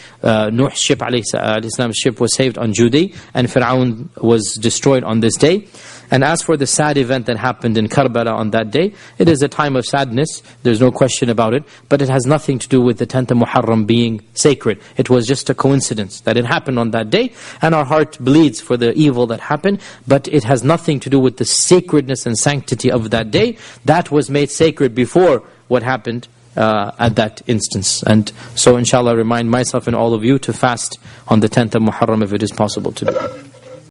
Nuh's ship, Islam's ship, was saved on Judi, and Fir'aun was destroyed on this day. And as for the sad event that happened in Karbala on that day, it is a time of sadness, there's no question about it, but it has nothing to do with the 10th of Muharram being sacred. It was just a coincidence that it happened on that day, and our heart bleeds for the evil that happened, but it has nothing to do with the sacredness and sanctity of that day. That was made sacred before what happened at that instance. And so inshallah, I remind myself and all of you to fast on the 10th of Muharram if it is possible to do.